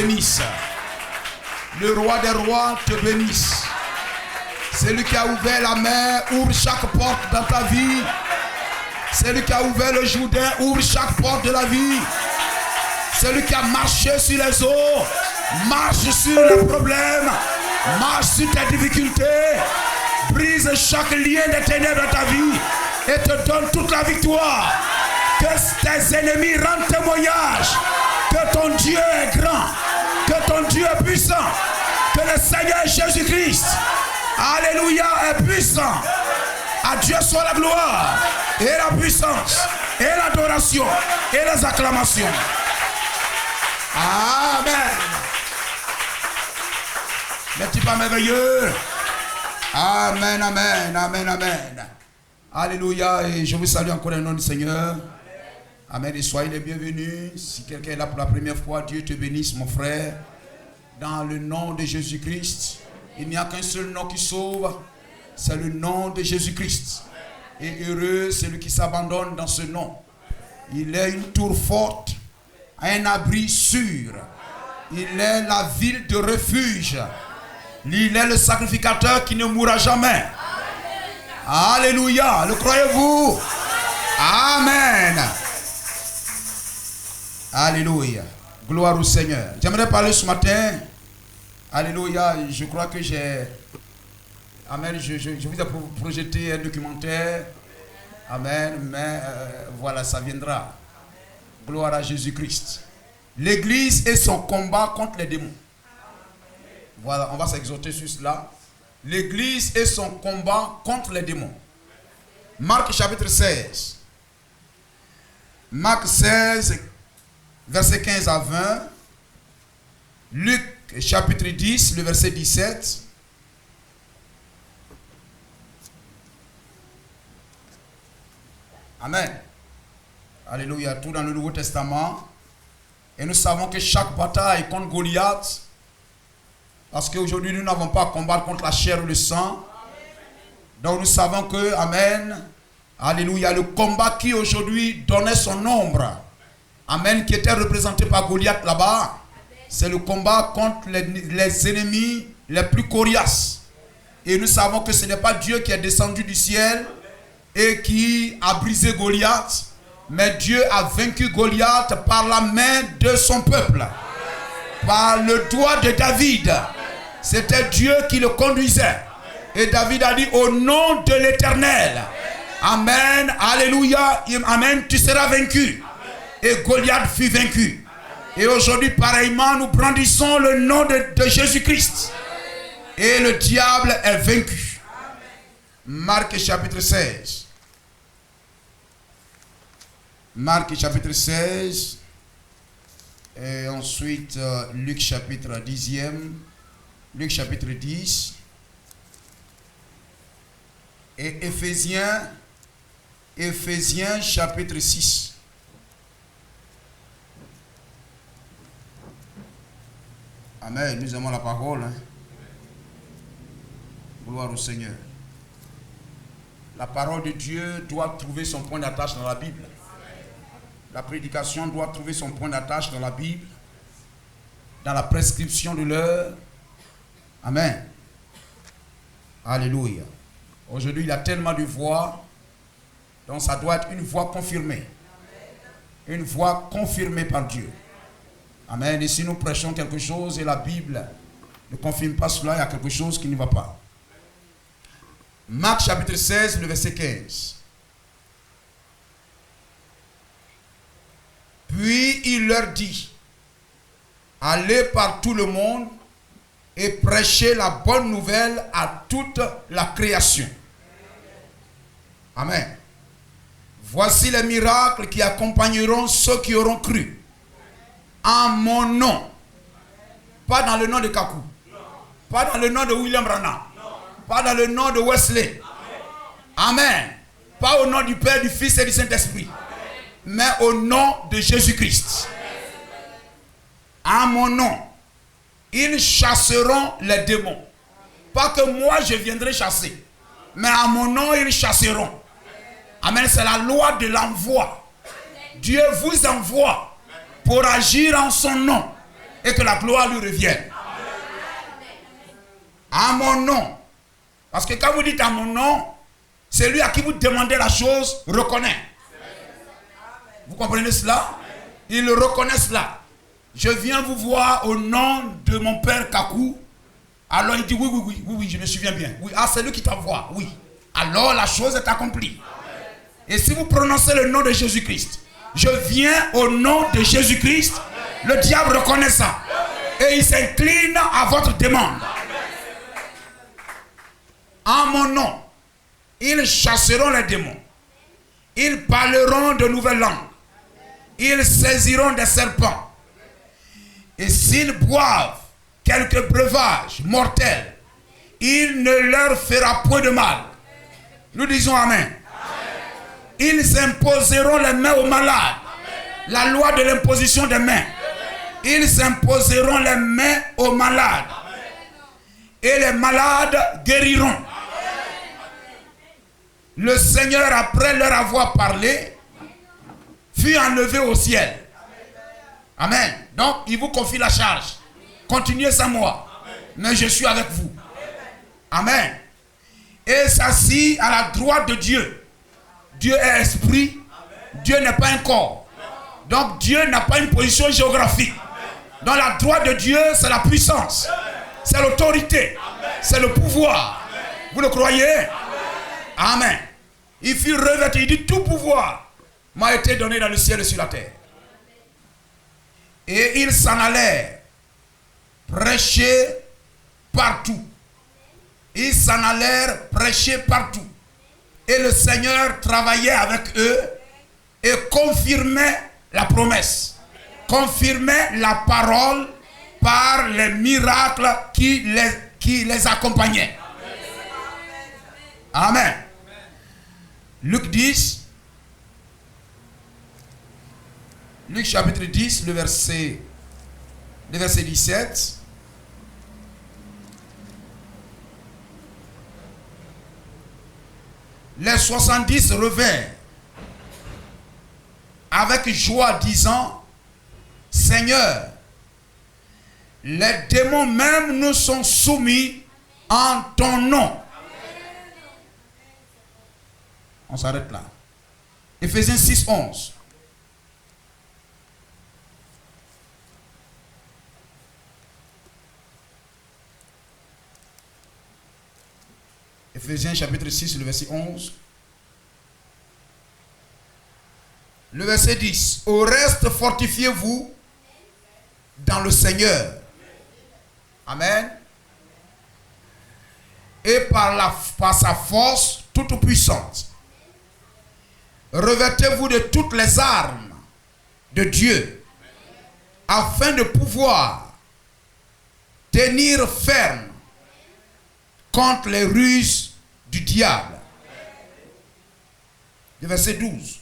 bénisse. Le roi des rois te bénisse. Celui qui a ouvert la mer, ouvre chaque porte dans ta vie. Celui qui a ouvert le Jourdain, ouvre chaque porte de la vie. Celui qui a marché sur les eaux, marche sur les problèmes, marche sur tes difficultés, brise chaque lien des ténèbres de ta vie et te donne toute la victoire. Que tes ennemis rendent témoignage que ton Dieu est grand, que ton Dieu est puissant, que le Seigneur Jésus-Christ, alléluia, est puissant. À Dieu soit la gloire et la puissance et l'adoration et les acclamations. Amen. N'est-il pas merveilleux? Amen, amen, amen, amen. Alléluia. Et je vous salue encore au nom du Seigneur. Amen. Et soyez les bienvenus. Si quelqu'un est là pour la première fois, Dieu te bénisse, mon frère. Dans le nom de Jésus-Christ. Il n'y a qu'un seul nom qui sauve. C'est le nom de Jésus-Christ. Et heureux celui qui s'abandonne dans ce nom. Il est une tour forte, un abri sûr. Il est la ville de refuge. Il est le sacrificateur qui ne mourra jamais. Alléluia. Le croyez-vous? Amen. Alléluia. Gloire au Seigneur. J'aimerais parler ce matin. Alléluia. Je crois que j'ai... Amen. Je vous ai projeté un documentaire. Amen. Mais voilà, ça viendra. Gloire à Jésus-Christ. L'Église et son combat contre les démons. Voilà, on va s'exhorter sur cela. L'Église et son combat contre les démons. Marc chapitre 16. Marc 16, verset 15 à 20. Luc chapitre 10, le verset 17. Amen. Alléluia. Tout dans le Nouveau Testament. Et nous savons que chaque bataille contre Goliath, parce qu'aujourd'hui nous n'avons pas à combattre contre la chair ou le sang. Donc nous savons que, amen, alléluia, le combat qui aujourd'hui donnait son ombre, amen, qui était représenté par Goliath là-bas, c'est le combat contre les ennemis les plus coriaces. Et nous savons que ce n'est pas Dieu qui est descendu du ciel et qui a brisé Goliath, mais Dieu a vaincu Goliath par la main de son peuple, par le doigt de David. C'était Dieu qui le conduisait. Et David a dit au nom de l'Éternel, amen, alléluia, amen, tu seras vaincu. Et Goliath fut vaincu. Et aujourd'hui pareillement nous brandissons le nom de Jésus-Christ. Et le diable est vaincu. Marc chapitre 16. Marc chapitre 16. Et ensuite Luc chapitre 10e. Luc chapitre 10. Et Éphésiens chapitre 6. Amen. Nous aimons la parole. Hein? Gloire au Seigneur. La parole de Dieu doit trouver son point d'attache dans la Bible. La prédication doit trouver son point d'attache dans la Bible, dans la prescription de l'heure. Amen. Alléluia. Aujourd'hui, il y a tellement de voix, donc ça doit être une voix confirmée. Une voix confirmée par Dieu. Amen. Et si nous prêchons quelque chose et la Bible ne confirme pas cela, il y a quelque chose qui ne va pas. Marc chapitre 16, le verset 15. Puis il leur dit, allez par tout le monde et prêchez la bonne nouvelle à toute la création. Amen. Voici les miracles qui accompagneront ceux qui auront cru. En mon nom. Pas dans le nom de Kakou. Pas dans le nom de William Branham. Pas dans le nom de Wesley. Amen. Pas au nom du Père, du Fils et du Saint-Esprit. Mais au nom de Jésus-Christ. En mon nom. Ils chasseront les démons. Pas que moi je viendrai chasser. Mais à mon nom ils chasseront. Amen. C'est la loi de l'envoi. Dieu vous envoie pour agir en son nom. et que la gloire lui revienne. À mon nom. Parce que quand vous dites à mon nom, celui à qui vous demandez la chose reconnaît. Vous comprenez cela? Il reconnaît cela. Je viens vous voir au nom de mon père Kakou. Alors il dit oui, je me souviens bien. Oui, ah, c'est lui qui t'envoie, oui. Alors la chose est accomplie. Et si vous prononcez le nom de Jésus-Christ, je viens au nom de Jésus-Christ, le diable reconnaît ça. Et il s'incline à votre demande. En mon nom, ils chasseront les démons. Ils parleront de nouvelles langues. Ils saisiront des serpents. Et s'ils boivent quelques breuvages mortels, il ne leur fera point de mal. Nous disons Amen. Ils imposeront les mains aux malades. La loi de l'imposition des mains. Ils imposeront les mains aux malades. Et les malades guériront. Le Seigneur, après leur avoir parlé, fut enlevé au ciel. Amen. Donc, il vous confie la charge. Continuez sans moi. Mais je suis avec vous. Amen. Et s'assit à la droite de Dieu. Dieu est esprit. Dieu n'est pas un corps. Donc, Dieu n'a pas une position géographique. Dans la droite de Dieu, c'est la puissance. C'est l'autorité. C'est le pouvoir. Vous le croyez? Amen. Il fut revêtu. Il dit, tout pouvoir m'a été donné dans le ciel et sur la terre. Et ils s'en allèrent prêcher partout. Ils s'en allèrent prêcher partout. Et le Seigneur travaillait avec eux et confirmait la promesse. Confirmait la parole par les miracles qui les accompagnaient. Amen. Luc 10. Luc chapitre 10, le verset 17. Les 70 revinrent avec joie, disant, Seigneur, les démons même nous sont soumis en ton nom. On s'arrête là. Éphésiens 6, 11. Éphésiens chapitre 6, le verset 11. Le verset 10. Au reste, fortifiez-vous dans le Seigneur. Amen. Et par sa force toute puissante. Revêtez-vous de toutes les armes de Dieu, afin de pouvoir tenir ferme contre les ruses du diable. Le verset 12.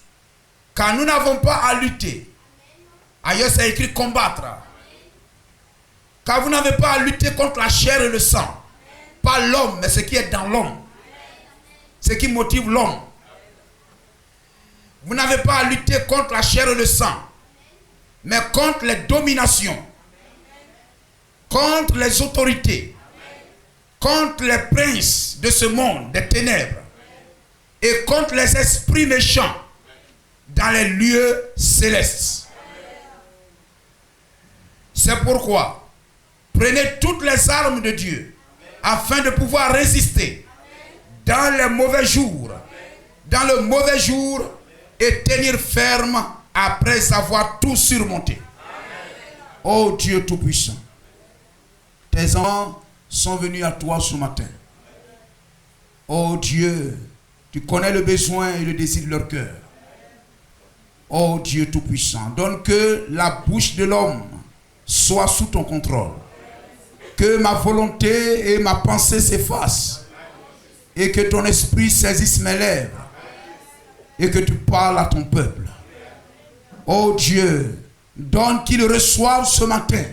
Car nous n'avons pas à lutter. Ailleurs c'est écrit combattre. Car vous n'avez pas à lutter contre la chair et le sang. Pas l'homme, mais ce qui est dans l'homme. Ce qui motive l'homme. Vous n'avez pas à lutter contre la chair et le sang, mais contre les dominations, contre les autorités, contre les princes de ce monde, des ténèbres, et contre les esprits méchants dans les lieux célestes. C'est pourquoi, prenez toutes les armes de Dieu, afin de pouvoir résister dans les mauvais jours, dans le mauvais jour, et tenir ferme après avoir tout surmonté. Oh Dieu Tout-Puissant, tes enfants sont venus à toi ce matin. Oh Dieu, tu connais le besoin et le désir de leur cœur. Oh Dieu Tout-Puissant, donne que la bouche de l'homme soit sous ton contrôle. Que ma volonté et ma pensée s'effacent. Et que ton esprit saisisse mes lèvres. Et que tu parles à ton peuple. Oh Dieu, donne qu'ils reçoivent ce matin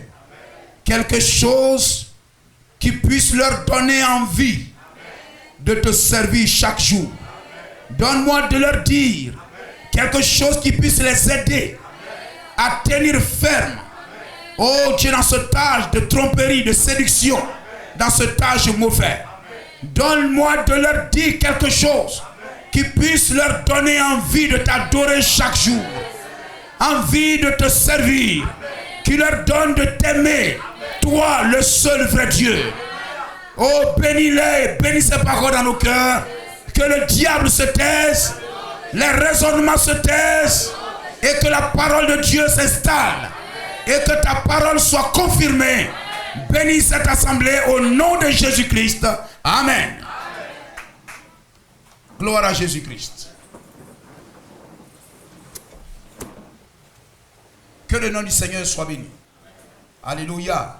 quelque chose qui puisse leur donner envie de te servir chaque jour. Donne-moi de leur dire quelque chose qui puisse les aider à tenir ferme Oh Dieu, dans cet âge de tromperie, de séduction, dans cet âge mauvais, donne-moi de leur dire quelque chose qui puisse leur donner envie de t'adorer chaque jour, envie de te servir, qui leur donne de t'aimer, toi le seul vrai Dieu. Oh, bénis-les, bénis ces paroles dans nos cœurs, que le diable se taise, les raisonnements se taisent, et que la parole de Dieu s'installe, et que ta parole soit confirmée. Bénis cette assemblée au nom de Jésus-Christ. Amen. Gloire à Jésus-Christ. Que le nom du Seigneur soit béni. Alléluia.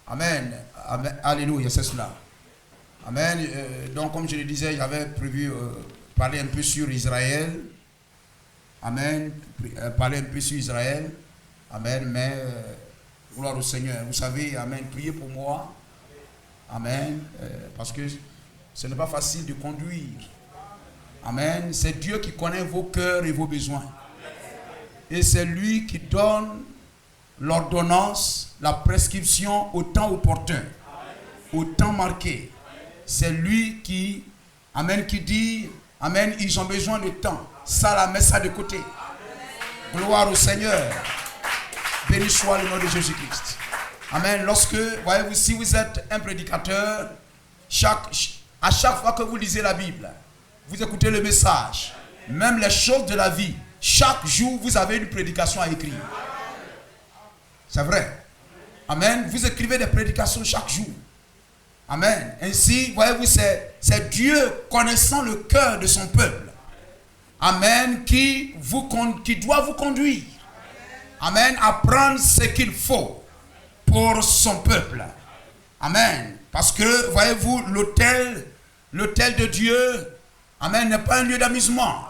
Amen. Amen. Alléluia, c'est cela. Amen. Donc, comme je le disais, j'avais prévu parler un peu sur Israël. Amen. Parler un peu sur Israël. Amen. Mais, gloire au Seigneur. Vous savez, amen. Priez pour moi. Amen. Parce que ce n'est pas facile de conduire. Amen. C'est Dieu qui connaît vos cœurs et vos besoins. Et c'est lui qui donne l'ordonnance, la prescription au temps opportun, au temps marqué. C'est lui qui, amen, qui dit, amen, ils ont besoin de temps. Ça, la met ça de côté. Gloire au Seigneur. Béni soit le nom de Jésus-Christ. Amen. Lorsque, voyez-vous, si vous êtes un prédicateur, à chaque fois que vous lisez la Bible, vous écoutez le message, même les choses de la vie, chaque jour, vous avez une prédication à écrire. C'est vrai. Amen. Vous écrivez des prédications chaque jour. Amen. Ainsi, voyez-vous, c'est Dieu connaissant le cœur de son peuple. Amen. Qui doit vous conduire. Amen. À prendre ce qu'il faut pour son peuple. Amen. Parce que, voyez-vous, l'autel de Dieu, amen, n'est pas un lieu d'amusement.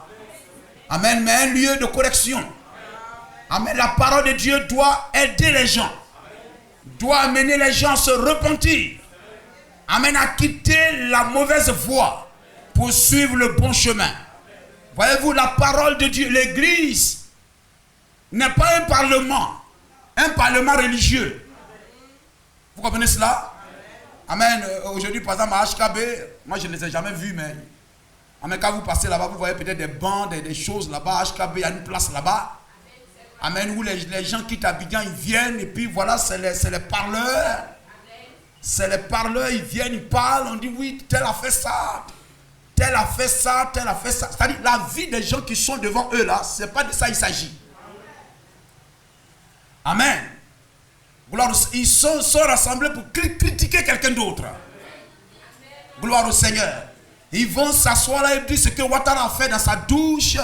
Amen, mais un lieu de correction. Amen, la parole de Dieu doit aider les gens. Doit amener les gens à se repentir. Amen, à quitter la mauvaise voie pour suivre le bon chemin. Voyez-vous, la parole de Dieu, l'église n'est pas un parlement religieux. Vous comprenez cela? Amen. Aujourd'hui, par exemple, à HKB, moi je ne les ai jamais vus, mais amen, quand vous passez là-bas, vous voyez peut-être des bancs, des choses là-bas. HKB, il y a une place là-bas. Amen, où les gens quittent Abidjan, ils viennent, et puis voilà, c'est les parleurs. C'est les parleurs, ils viennent, ils parlent, on dit oui, tel a fait ça, tel a fait ça, tel a fait ça. C'est-à-dire, la vie des gens qui sont devant eux là, c'est pas de ça il s'agit. Amen. Gloire, ils sont rassemblés pour critiquer quelqu'un d'autre. Gloire au Seigneur. Ils vont s'asseoir là et dire ce que Ouattara a fait dans sa douche,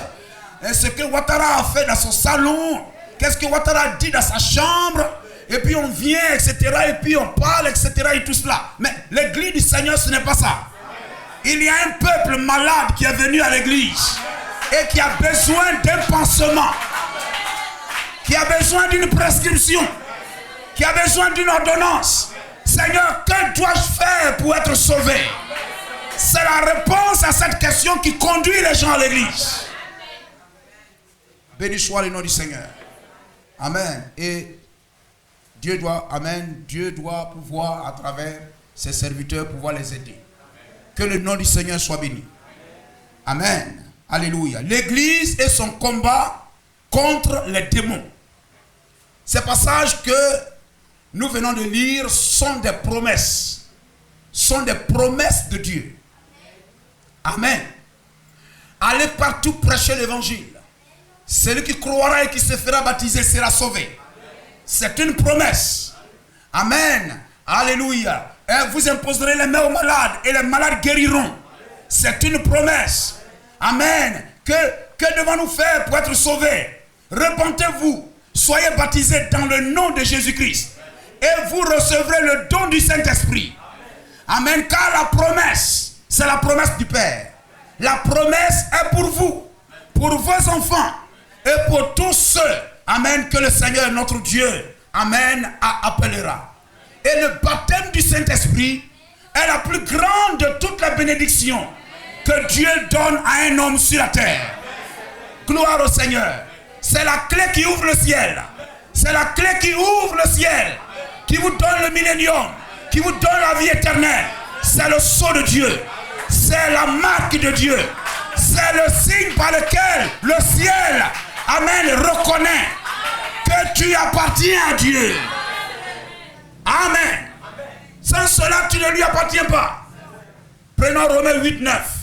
ce que Ouattara a fait dans son salon, qu'est-ce que Ouattara a dit dans sa chambre, et puis on vient, etc., et puis on parle, etc., et tout cela. Mais l'église du Seigneur, ce n'est pas ça. Il y a un peuple malade qui est venu à l'église et qui a besoin d'un pansement, qui a besoin d'une prescription, qui a besoin d'une ordonnance. Seigneur, que dois-je faire pour être sauvé? C'est la réponse à cette question qui conduit les gens à l'église. Béni soit le nom du Seigneur. Amen. Et Dieu doit, amen, Dieu doit pouvoir, à travers ses serviteurs, pouvoir les aider. Que le nom du Seigneur soit béni. Amen. Alléluia. L'église et son combat contre les démons. Ces passages que nous venons de lire sont des promesses. Sont des promesses de Dieu. Amen. Allez partout prêcher l'évangile. Celui qui croira et qui se fera baptiser sera sauvé. C'est une promesse. Amen. Alléluia. Et vous imposerez les mains aux malades et les malades guériront. C'est une promesse. Amen. Que devons-nous faire pour être sauvés? Repentez-vous. Soyez baptisés dans le nom de Jésus-Christ. Et vous recevrez le don du Saint-Esprit. Amen. Car la promesse, c'est la promesse du Père. La promesse est pour vous, pour vos enfants et pour tous ceux, amen, que le Seigneur notre Dieu, amen, appellera. Et le baptême du Saint-Esprit est la plus grande de toutes les bénédictions que Dieu donne à un homme sur la terre. Gloire au Seigneur. C'est la clé qui ouvre le ciel. C'est la clé qui ouvre le ciel, qui vous donne le millénium, qui vous donne la vie éternelle. C'est le sceau de Dieu. C'est la marque de Dieu. C'est le signe par lequel le ciel, amen, reconnaît que tu appartiens à Dieu. Amen. Sans cela, tu ne lui appartiens pas. Prenons Romains 8, 9.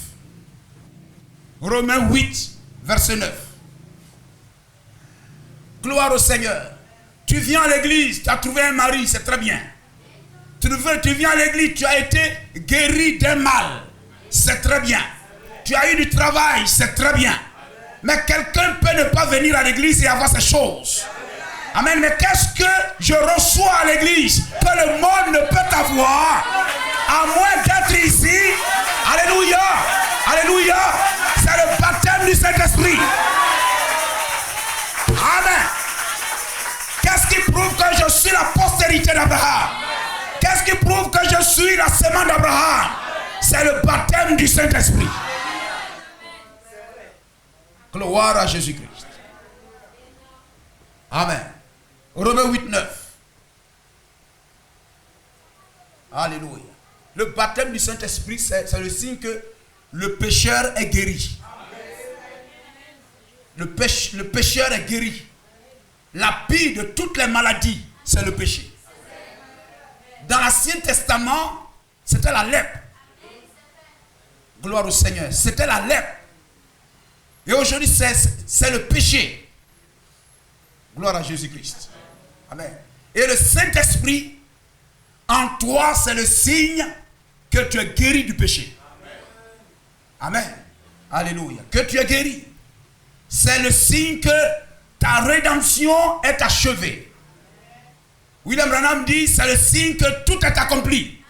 Romains 8, verset 9. Gloire au Seigneur. Tu viens à l'église, tu as trouvé un mari, c'est très bien. Tu viens à l'église, tu as été guéri d'un mal, c'est très bien. Tu as eu du travail, c'est très bien. Mais quelqu'un peut ne pas venir à l'église et avoir ces choses. Amen. Mais qu'est-ce que je reçois à l'église que le monde ne peut avoir, à moins d'être ici? Alléluia. Alléluia. C'est le baptême du Saint-Esprit. Amen. Qu'est-ce qui prouve que je suis la postérité d'Abraham? Qu'est-ce qui prouve que je suis la semence d'Abraham? C'est le baptême du Saint-Esprit. Gloire à Jésus-Christ. Amen. Romains 8, 9. Alléluia. Le baptême du Saint-Esprit, c'est le signe que le pécheur est guéri. Le pécheur est guéri. La pire de toutes les maladies, c'est le péché. Dans l'Ancien Testament, c'était la lèpre. Gloire au Seigneur. C'était la lèpre. Et aujourd'hui, c'est le péché. Gloire à Jésus-Christ. Amen. Et le Saint-Esprit, en toi, c'est le signe que tu es guéri du péché. Amen. Alléluia. Que tu es guéri. C'est le signe que ta rédemption est achevée. William Branham dit, c'est le signe que tout est accompli.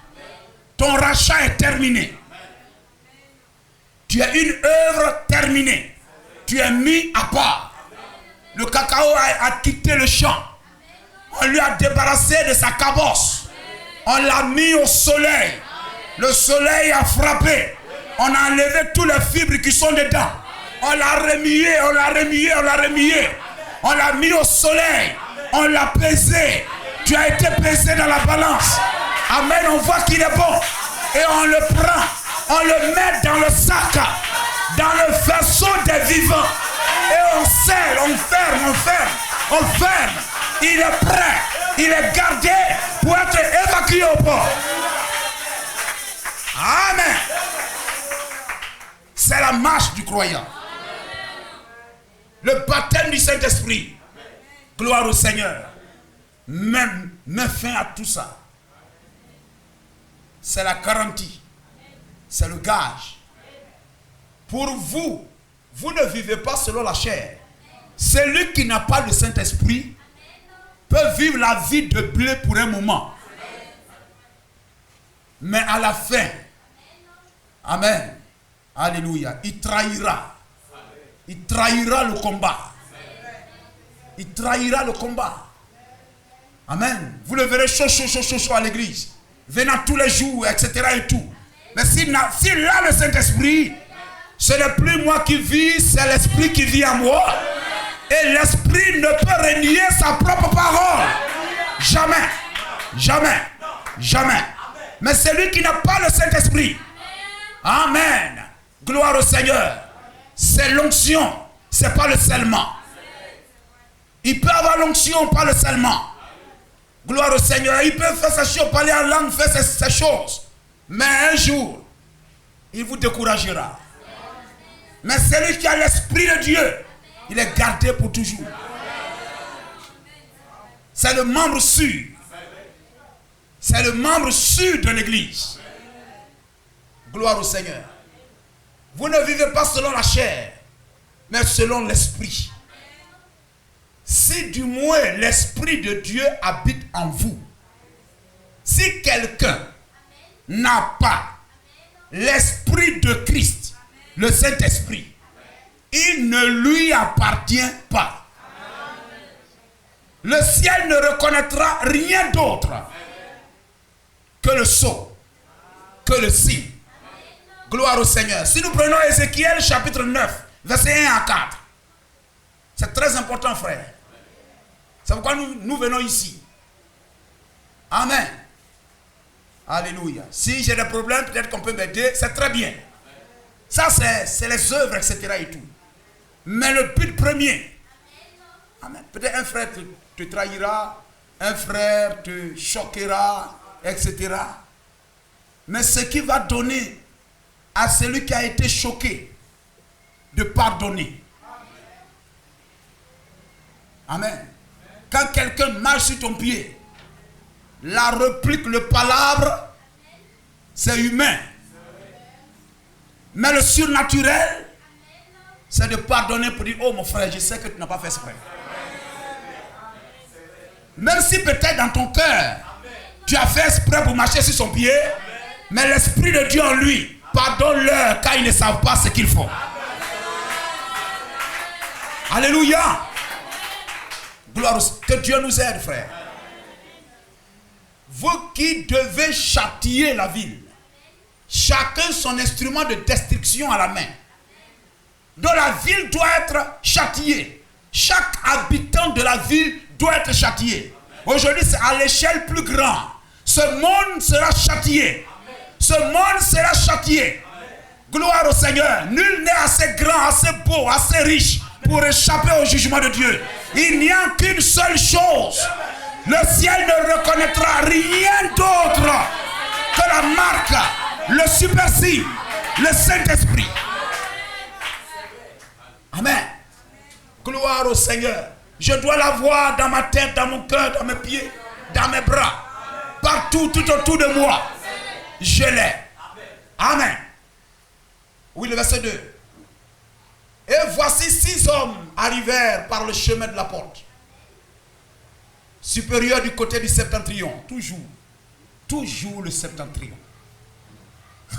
Ton rachat est terminé. Tu as une œuvre terminée. Tu es mis à part. Le cacao a quitté le champ. On lui a débarrassé de sa cabosse. On l'a mis au soleil. Le soleil a frappé. On a enlevé tous les fibres qui sont dedans. On l'a remué, on l'a remué, on l'a remué. On l'a mis au soleil. On l'a pesé. Tu as été pesé dans la balance. Amen, on voit qu'il est bon. Et on le prend. On le met dans le sac. Dans le vaisseau des vivants. Et on scelle, on ferme, on ferme. On ferme. Il est prêt. Il est gardé pour être évacué au port. Amen. C'est la marche du croyant. Le baptême du Saint-Esprit. Gloire au Seigneur. Même fin à tout ça. C'est la garantie. C'est le gage. Pour vous, vous ne vivez pas selon la chair. Celui qui n'a pas le Saint-Esprit peut vivre la vie de blé pour un moment. Mais à la fin, amen, alléluia, il trahira. Il trahira le combat. Il trahira le combat. Amen. Vous le verrez chaud à l'église. Venant tous les jours, etc. et tout. Mais s'il a le Saint-Esprit, ce n'est plus moi qui vis, c'est l'Esprit qui vit en moi. Et l'Esprit ne peut renier sa propre parole. Jamais. Jamais. Jamais. Mais celui qui n'a pas le Saint-Esprit, amen, gloire au Seigneur, c'est l'onction, c'est pas le scellement. Il peut avoir l'onction, pas le scellement. Gloire au Seigneur, il peut faire sa chose, parler en langue, faire ces choses. Mais un jour, il vous découragera. Mais celui qui a l'Esprit de Dieu, il est gardé pour toujours. C'est le membre sûr. C'est le membre sûr de l'Église. Gloire au Seigneur. Vous ne vivez pas selon la chair, mais selon l'Esprit. Si du moins l'Esprit de Dieu habite en vous, si quelqu'un n'a pas l'Esprit de Christ, le Saint-Esprit, il ne lui appartient pas. Le ciel ne reconnaîtra rien d'autre que le sceau, que le signe. Gloire au Seigneur. Si nous prenons Ézéchiel chapitre 9, verset 1 à 4, c'est très important, frère. C'est pourquoi nous venons ici. Amen. Alléluia. Si j'ai des problèmes, peut-être qu'on peut m'aider, c'est très bien. Ça, c'est les œuvres, etc. et tout. Mais le but premier, amen. Peut-être un frère te trahira, un frère te choquera, etc. Mais ce qui va donner à celui qui a été choqué de pardonner. Amen. Quand quelqu'un marche sur ton pied, la réplique, le palabre, c'est humain. Mais le surnaturel, c'est de pardonner pour dire, oh mon frère, je sais que tu n'as pas fait exprès. Même si peut-être dans ton cœur, tu as fait exprès pour marcher sur son pied, mais l'Esprit de Dieu en lui, pardonne-leur car ils ne savent pas ce qu'ils font. Alléluia. Gloire, que Dieu nous aide, frère. Vous qui devez châtier la ville, chacun son instrument de destruction à la main. Donc la ville doit être châtiée. Chaque habitant de la ville doit être châtié. Aujourd'hui, c'est à l'échelle plus grande. Ce monde sera châtié. Ce monde sera châtié. Gloire au Seigneur. Nul n'est assez grand, assez beau, assez riche pour échapper au jugement de Dieu. Il n'y a qu'une seule chose. Le ciel ne reconnaîtra rien d'autre que la marque, le supersigne, le Saint-Esprit. Amen. Gloire au Seigneur. Je dois la voir dans ma tête, dans mon cœur, dans mes pieds, dans mes bras. Partout, tout autour de moi. Je l'ai. Amen. Oui, le verset 2. Et voici 6 hommes arrivèrent par le chemin de la porte. Supérieur du côté du septentrion. Toujours le septentrion.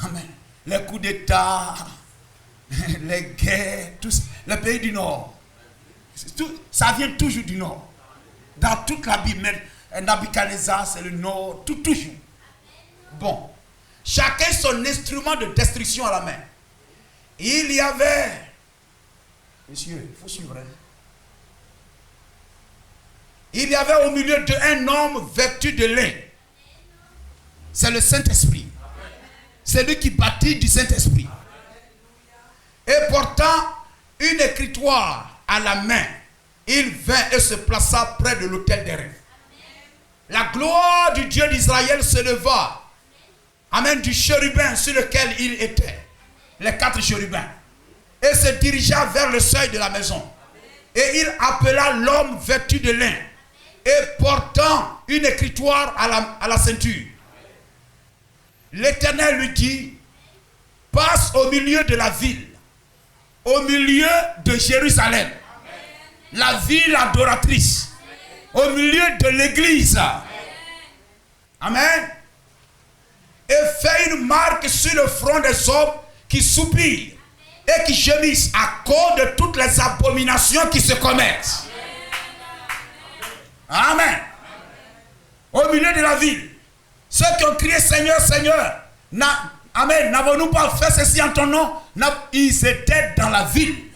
Amen. Les coups d'État, les guerres, tous, les pays du Nord. Ça vient toujours du Nord. Dans toute la Bible, Nabuchodonosor, c'est le Nord, toujours. Bon. Chacun son instrument de destruction à la main. Il y avait, monsieur, il faut suivre. Il y avait au milieu d'un homme vêtu de lin. C'est le Saint-Esprit. C'est lui qui bâtit du Saint-Esprit. Et portant une écritoire à la main, il vint et se plaça près de l'autel des reins. La gloire du Dieu d'Israël se leva. Amen, du chérubin sur lequel il était. Les 4 chérubins. Et se dirigea vers le seuil de la maison. Et il appela l'homme vêtu de lin. Et portant une écritoire à la ceinture. L'Éternel lui dit, passe au milieu de la ville, au milieu de Jérusalem, la ville adoratrice, au milieu de l'église. Amen. Et fais une marque sur le front des hommes qui soupirent et qui gémissent à cause de toutes les abominations qui se commettent. Amen. Au milieu de la ville, ceux qui ont crié Seigneur, Seigneur, amen, n'avons-nous pas fait ceci en ton nom? Ils étaient dans la ville.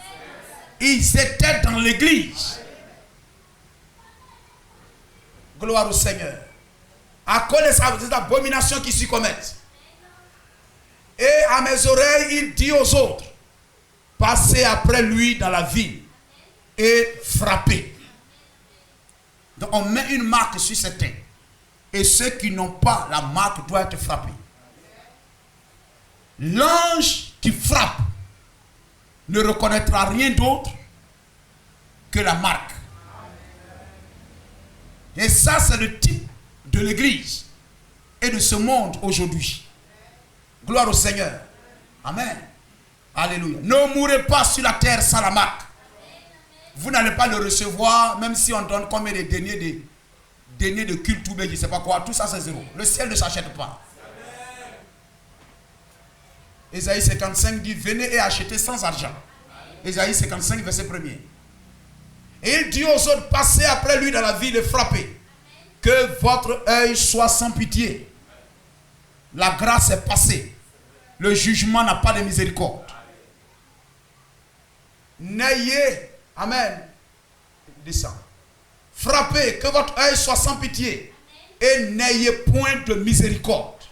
Ils étaient dans l'église. Gloire au Seigneur. À cause des abominations qui s'y commettent. Et à mes oreilles, il dit aux autres, passez après lui dans la ville et frappez. Donc on met une marque sur certains. Et ceux qui n'ont pas la marque doivent être frappés. L'ange qui frappe ne reconnaîtra rien d'autre que la marque. Et ça, c'est le type de l'église et de ce monde aujourd'hui. Gloire au Seigneur. Amen. Alléluia. Ne mourrez pas sur la terre sans la marque. Vous n'allez pas le recevoir, même si on donne combien de deniers de culte ou je ne sais pas quoi. Tout ça, c'est zéro. Le ciel ne s'achète pas. Ésaïe 55 dit, venez et achetez sans argent. Ésaïe 55, verset 1er. Et il dit aux autres, passez après lui dans la ville et frappez. Que votre œil soit sans pitié. La grâce est passée. Le jugement n'a pas de miséricorde. N'ayez, amen, descend. Frappez, que votre œil soit sans pitié. Et n'ayez point de miséricorde.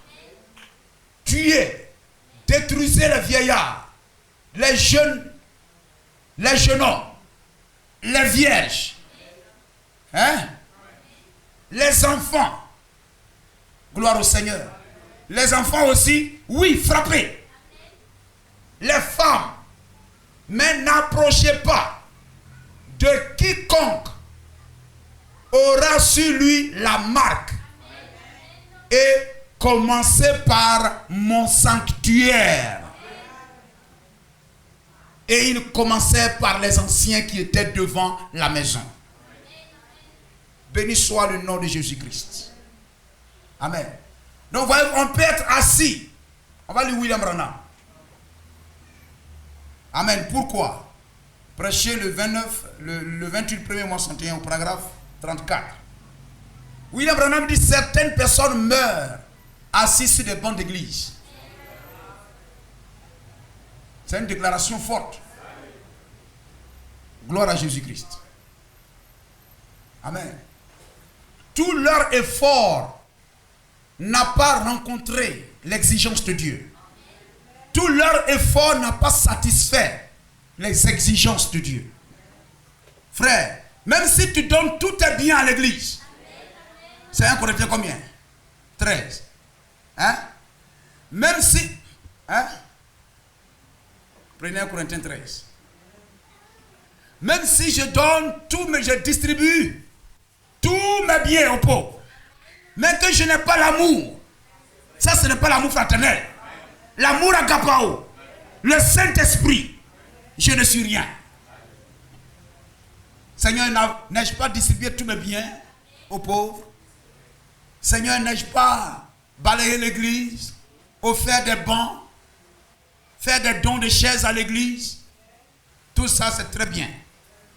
Tuez, détruisez les vieillards, les jeunes hommes, les vierges, hein? Les enfants. Gloire au Seigneur. Les enfants aussi, oui, frappez. Les femmes, mais n'approchez pas de quiconque aura sur lui la marque. Et commencez par mon sanctuaire. Et il commençait par les anciens qui étaient devant la maison. Béni soit le nom de Jésus-Christ. Amen. Donc, voyez, on peut être assis. On va lire William Branham. Amen. Pourquoi? Prêcher le 29, le 28 1er mois 61 au paragraphe 34. William Branham dit: certaines personnes meurent assises sur des bancs d'église. C'est une déclaration forte. Gloire à Jésus-Christ. Amen. Tout leur effort n'a pas rencontré l'exigence de Dieu. Tout leur effort n'a pas satisfait les exigences de Dieu. Frère, même si tu donnes tous tes biens à l'église, c'est 1 Corinthiens combien? 13. Hein? Même si... Hein? Prenez 1 Corinthiens 13. Même si je donne tout, mais je distribue tous mes biens aux pauvres, mais que je n'ai pas l'amour, ça ce n'est pas l'amour fraternel. L'amour agapao, le Saint-Esprit, je ne suis rien. Seigneur, n'ai-je pas distribué tous mes biens aux pauvres? Seigneur, n'ai-je pas balayé l'église, offert des bancs, faire des dons de chaises à l'église? Tout ça, c'est très bien.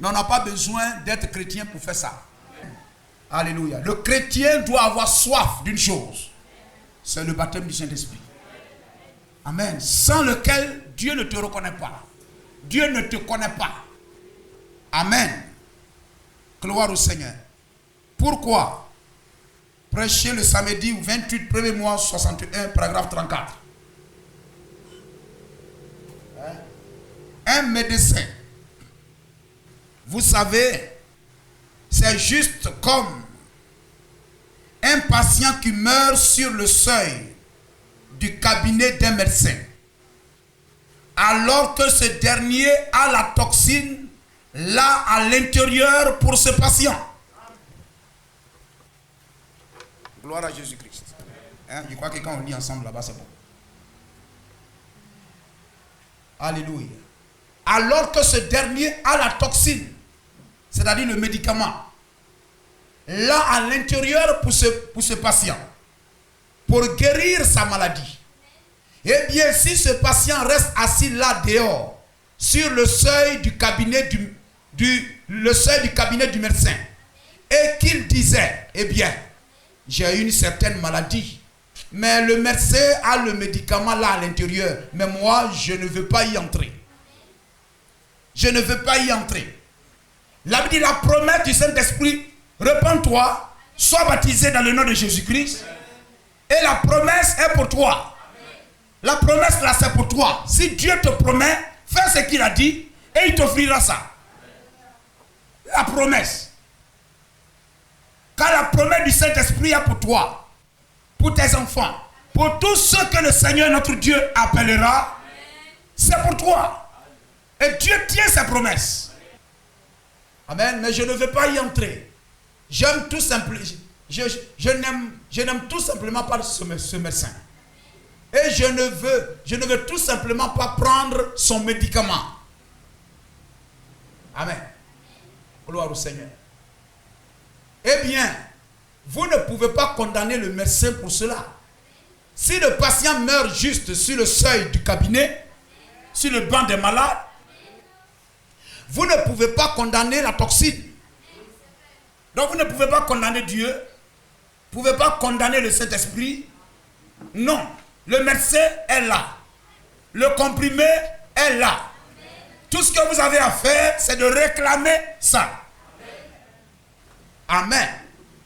Mais on n'a pas besoin d'être chrétien pour faire ça. Alléluia. Le chrétien doit avoir soif d'une chose. C'est le baptême du Saint-Esprit. Amen. Sans lequel Dieu ne te reconnaît pas. Dieu ne te connaît pas. Amen. Gloire au Seigneur. Pourquoi? Prêcher le samedi 28 1er mois 61, paragraphe 34. Un médecin, vous savez, c'est juste comme un patient qui meurt sur le seuil du cabinet d'un médecin, alors que ce dernier a la toxine là à l'intérieur pour ce patient. Gloire à Jésus-Christ. Hein? Je crois que quand on lit ensemble là-bas, c'est bon. Alléluia. Alors que ce dernier a la toxine, c'est-à-dire le médicament, là à l'intérieur pour ce patient, pour guérir sa maladie. Eh bien, si ce patient reste assis là dehors, sur le seuil du cabinet le seuil du cabinet du médecin, et qu'il disait, eh bien, j'ai une certaine maladie, mais le médecin a le médicament là à l'intérieur, mais moi, je ne veux pas y entrer. Je ne veux pas y entrer. La Bible dit la promesse du Saint-Esprit, repens-toi, sois baptisé dans le nom de Jésus-Christ, et la promesse est pour toi. La promesse là, c'est pour toi. Si Dieu te promet, fais ce qu'il a dit, et il t'offrira ça. La promesse. Car la promesse du Saint-Esprit est pour toi, pour tes enfants, pour tous ceux que le Seigneur notre Dieu appellera, c'est pour toi. Et Dieu tient ses promesses. Amen. Mais je ne veux pas y entrer. J'aime tout simplement. Je n'aime tout simplement pas ce médecin. Et je ne veux tout simplement pas prendre son médicament. Amen. Gloire au Seigneur. Eh bien, vous ne pouvez pas condamner le médecin pour cela. Si le patient meurt juste sur le seuil du cabinet, sur le banc des malades, vous ne pouvez pas condamner la toxine. Donc vous ne pouvez pas condamner Dieu. Vous ne pouvez pas condamner le Saint-Esprit. Non. Le médecin est là. Le comprimé est là. Tout ce que vous avez à faire, c'est de réclamer ça. Amen.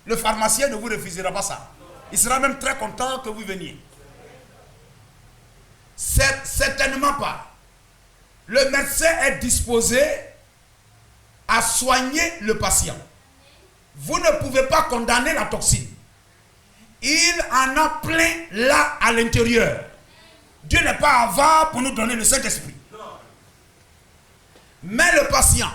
Le pharmacien ne vous refusera pas ça. Il sera même très content que vous veniez. Certainement pas. Le médecin est disposé à soigner le patient. Vous ne pouvez pas condamner la toxine. Il en a plein là à l'intérieur. Dieu n'est pas avare pour nous donner le Saint-Esprit. Mais le patient,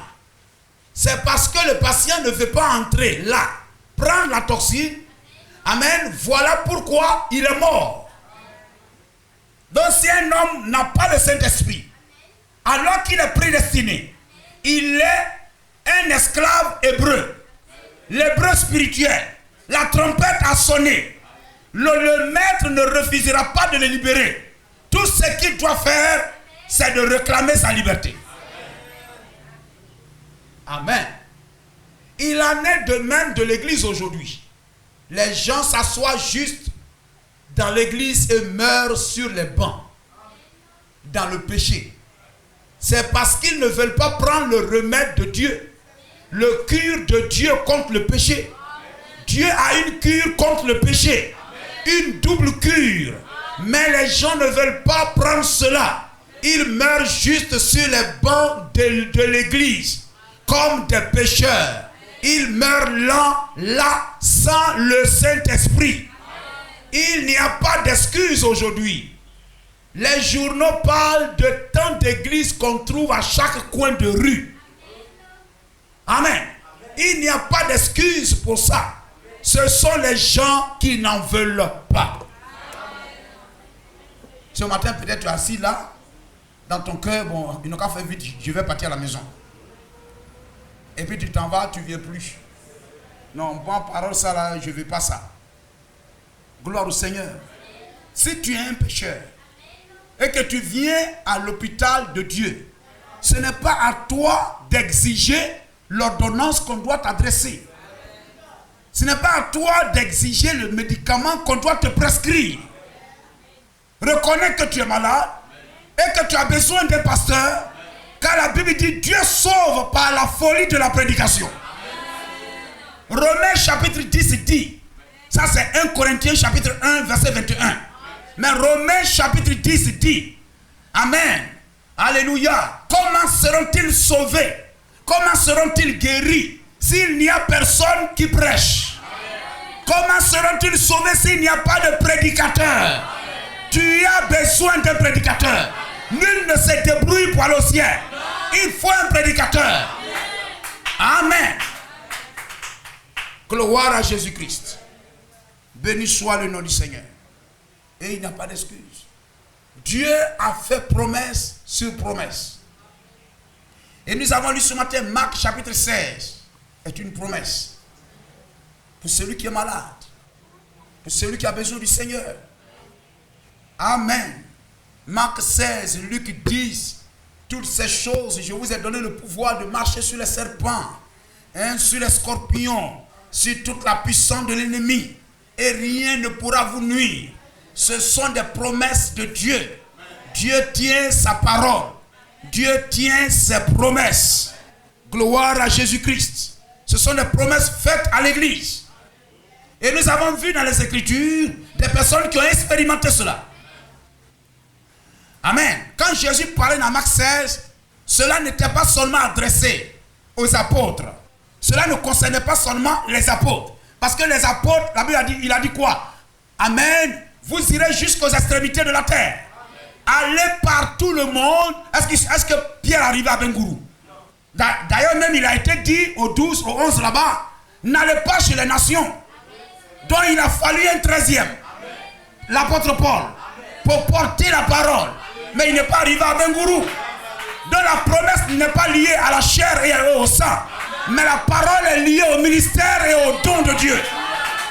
c'est parce que le patient ne veut pas entrer là, prendre la toxine. Amen. Voilà pourquoi il est mort. Donc si un homme n'a pas le Saint-Esprit, alors qu'il est prédestiné, il est un esclave hébreu. L'hébreu spirituel. La trompette a sonné. Le maître ne refusera pas de le libérer. Tout ce qu'il doit faire, c'est de réclamer sa liberté. Amen. Il en est de même de l'église aujourd'hui. Les gens s'assoient juste dans l'église et meurent sur les bancs, dans le péché. C'est parce qu'ils ne veulent pas prendre le remède de Dieu, le cure de Dieu contre le péché. Dieu a une cure contre le péché, une double cure. Mais les gens ne veulent pas prendre cela. Ils meurent juste sur les bancs de l'église, comme des pécheurs. Ils meurent là, sans le Saint-Esprit. Il n'y a pas d'excuse aujourd'hui. Les journaux parlent de tant d'églises qu'on trouve à chaque coin de rue. Amen. Il n'y a pas d'excuse pour ça. Ce sont les gens qui n'en veulent pas. Ce matin, peut-être tu es assis là, dans ton cœur, bon, il n'a qu'à faire vite, je vais partir à la maison. Et puis tu t'en vas, tu ne viens plus. Non, bon, parole ça là, je ne veux pas ça. Gloire au Seigneur. Si tu es un pécheur et que tu viens à l'hôpital de Dieu, ce n'est pas à toi d'exiger l'ordonnance qu'on doit t'adresser. Ce n'est pas à toi d'exiger le médicament qu'on doit te prescrire. Reconnais que tu es malade et que tu as besoin d'un pasteur, car la Bible dit Dieu sauve par la folie de la prédication. Romains chapitre 10 dit, ça c'est 1 Corinthiens chapitre 1 verset 21. Mais Romains chapitre 10 dit, Amen, Alléluia, comment seront-ils sauvés? Comment seront-ils guéris s'il n'y a personne qui prêche? Comment seront-ils sauvés s'il n'y a pas de prédicateur? Tu as besoin d'un prédicateur. Nul ne se débrouille pour aller au ciel. Il faut un prédicateur. Amen. Gloire à Jésus-Christ. Béni soit le nom du Seigneur. Et il n'y a pas d'excuse. Dieu a fait promesse sur promesse. Et nous avons lu ce matin Marc chapitre 16. Est une promesse. Pour celui qui est malade. Pour celui qui a besoin du Seigneur. Amen. Marc 16, Luc 10. Toutes ces choses, je vous ai donné le pouvoir de marcher sur les serpents, sur les scorpions, sur toute la puissance de l'ennemi. Et rien ne pourra vous nuire. Ce sont des promesses de Dieu. Dieu tient sa parole. Dieu tient ses promesses. Gloire à Jésus-Christ. Ce sont des promesses faites à l'église. Et nous avons vu dans les Écritures des personnes qui ont expérimenté cela. Amen. Quand Jésus parlait dans Marc 16, cela n'était pas seulement adressé aux apôtres. Cela ne concernait pas seulement les apôtres. Parce que les apôtres, la Bible a dit, il a dit quoi? Amen. Vous irez jusqu'aux extrémités de la terre. Allez par tout le monde. Est-ce que Pierre arrivait à Bengourou? D'ailleurs, même il a été dit aux 12, aux 11 là-bas, n'allez pas chez les nations. Donc il a fallu un 13e. L'apôtre Paul. Pour porter la parole. Mais il n'est pas arrivé à Bengourou. Donc la promesse n'est pas liée à la chair et au sang. Mais la parole est liée au ministère et au don de Dieu.